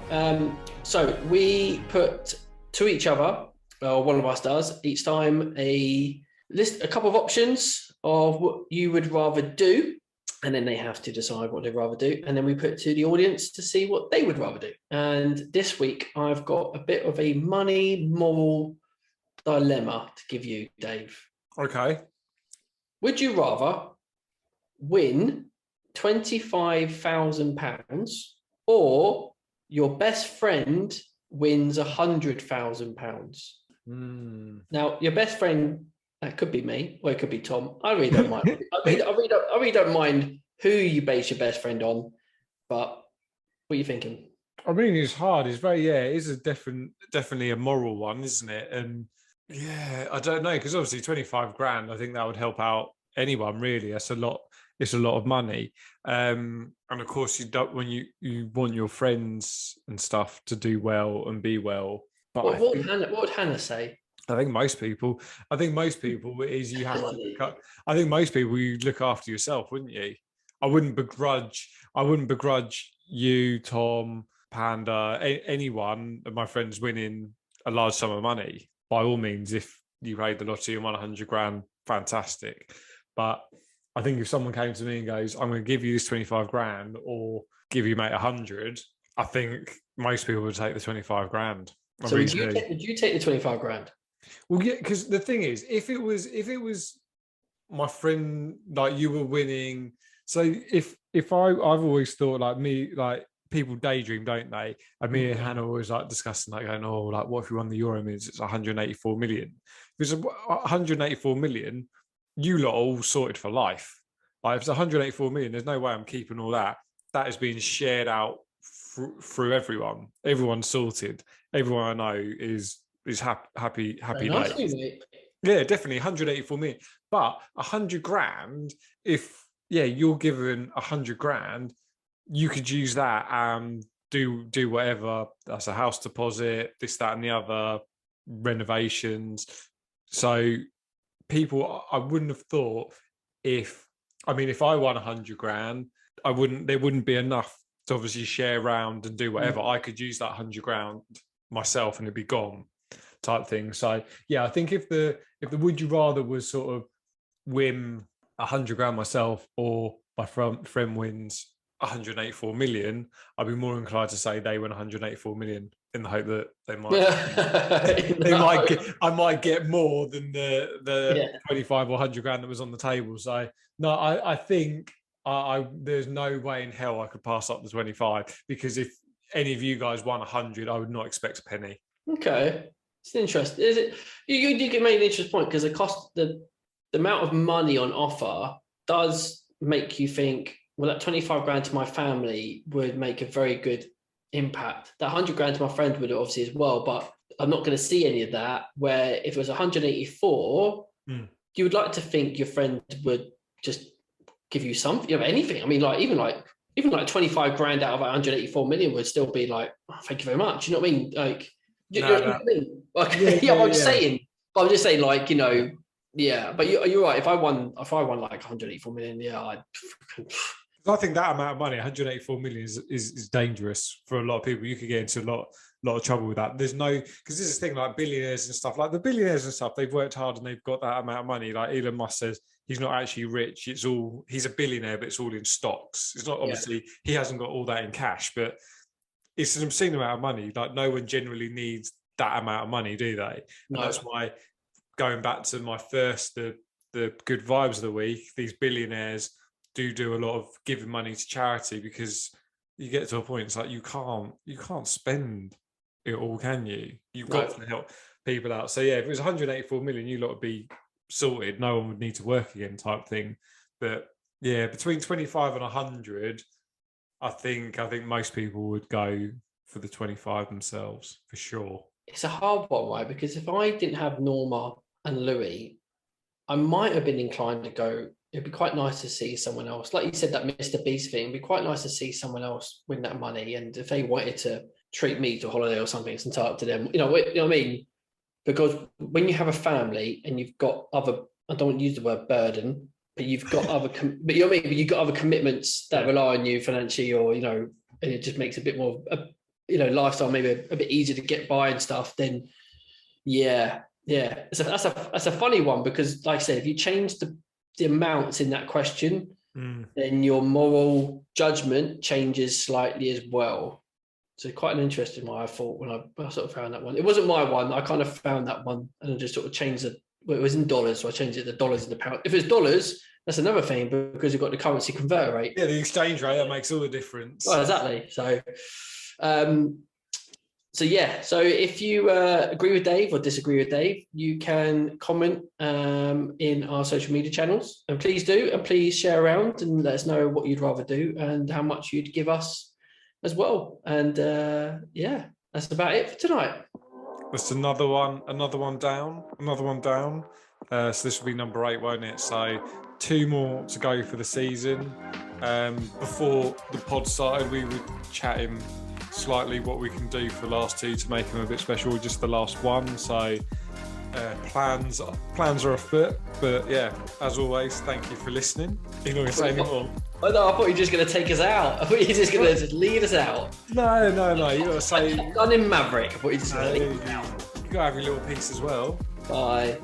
So we put to each other, or one of us does, each time a couple of options of what you would rather do, and then they have to decide what they'd rather do, and then we put it to the audience to see what they would rather do. And this week I've got a bit of a money moral dilemma to give you, Dave. Okay. Would you rather win £25,000 or your best friend wins £100,000? Now, your best friend, that could be me, or it could be Tom. I really don't mind. I really don't mind who you base your best friend on, but what are you thinking? I mean, it's hard. It's very, it is definitely a moral one, isn't it? And yeah, I don't know, because obviously 25 grand, I think that would help out anyone, really. That's a lot. It's a lot of money. And of course, you don't, when you want your friends and stuff to do well and be well. But what would Hannah say? I think most people is you have to. I think most people you look after yourself, wouldn't you? I wouldn't begrudge you, Tom, Panda, anyone of my friends winning a large sum of money. By all means, if you paid the lottery and won 100 grand, fantastic. But I think if someone came to me and goes, I'm going to give you this 25 grand or give you, mate, 100, I think most people would take the 25 grand. So would you take the 25 grand? Well, yeah, because the thing is, if it was my friend, like you were winning. So if I've always thought like me, like people daydream, don't they? And me and Hannah always like discussing, like going, oh, like what if we won the Euro Millions? It's 184 million. If it's 184 million, you lot are all sorted for life. Like if it's 184 million, there's no way I'm keeping all that. That is being shared out through everyone. Everyone's sorted. Everyone I know is happy days. Yeah, definitely 184 million. But 100 grand, if you're given 100 grand, you could use that and do whatever. That's a house deposit, this, that, and the other, renovations. So people, I wouldn't have thought if I won 100 grand, there wouldn't be enough to obviously share around and do whatever. I could use that 100 grand myself and it'd be gone, type thing. So yeah, I think if the would you rather was sort of win 100 grand myself or my friend wins 184 million, I'd be more inclined to say they win 184 million in the hope that they might I might get more than the 25 or 100 grand that was on the table. So no, I think I there's no way in hell I could pass up the 25, because if any of you guys won 100, I would not expect a penny. Okay, it's interesting. Is it? You do make an interesting point, because the amount of money on offer does make you think, well, that 25 grand to my family would make a very good impact. That 100 grand to my friend would obviously as well, but I'm not going to see any of that. Where if it was 184, you would like to think your friend would just give you something, anything. I mean, even 25 grand out of 184 million would still be like, oh, thank you very much. You know what I mean? Like, you know what I mean? Like, I'm just saying, like, yeah. But you're right. If I won like 184 million, I think that amount of money, 184 million, is dangerous for a lot of people. You could get into a lot of trouble with that. There's no, because this is the thing, like billionaires and stuff, like the billionaires and stuff, they've worked hard and they've got that amount of money. Like Elon Musk says, he's not actually rich. He's a billionaire, but it's all in stocks. It's not, obviously, he hasn't got all that in cash, but it's an obscene amount of money. Like no one generally needs that amount of money, do they? No. And that's why, going back to my first, the good vibes of the week, these billionaires do a lot of giving money to charity, because you get to a point, it's like you can't spend it all, can you? You've got to help people out. So yeah, if it was 184 million, you lot would be sorted. No one would need to work again, type thing. But yeah, between 25 and 100, I think most people would go for the 25 themselves, for sure. It's a hard one, right? Because if I didn't have Norma and Louis, I might have been inclined to go, it'd be quite nice to see someone else. Like you said, that Mr. Beast thing, it'd be quite nice to see someone else win that money. And if they wanted to treat me to a holiday or something, it's entirely up to them. You know what I mean? Because when you have a family and you've got other, I don't want to use the word burden, but you've got other, but you know what I mean? But you've got other commitments that rely on you financially, or, and it just makes a bit more, lifestyle maybe a bit easier to get by and stuff. Then, that's a funny one, because, like I said, if you change the amounts in that question, then your moral judgment changes slightly as well. So quite an interesting one, I thought, when I sort of found that one. It wasn't my one. I kind of found that one and I just sort of changed it. Well, it was in dollars, so I changed it to dollars and the pound. If it's dollars, that's another thing, because you've got the currency converter rate. Yeah, the exchange rate, that makes all the difference. Well, exactly. So if you agree with Dave or disagree with Dave, you can comment in our social media channels, and please do, and please share around and let us know what you'd rather do and how much you'd give us as well. And that's about it for tonight. That's another one down. So this will be number 8, won't it? So 2 more to go for the season. Before the pod started, we were chatting slightly what we can do for the last 2 to make them a bit special, just the last one. So plans are afoot, but yeah, as always, thank you for listening. You know, say any more. Oh, no, I thought you were just going to take us out. I thought you were just going to just lead us out. No. You got to say. Done in Maverick. I thought you were just going to lead us out. You got to have your little piece as well. Bye.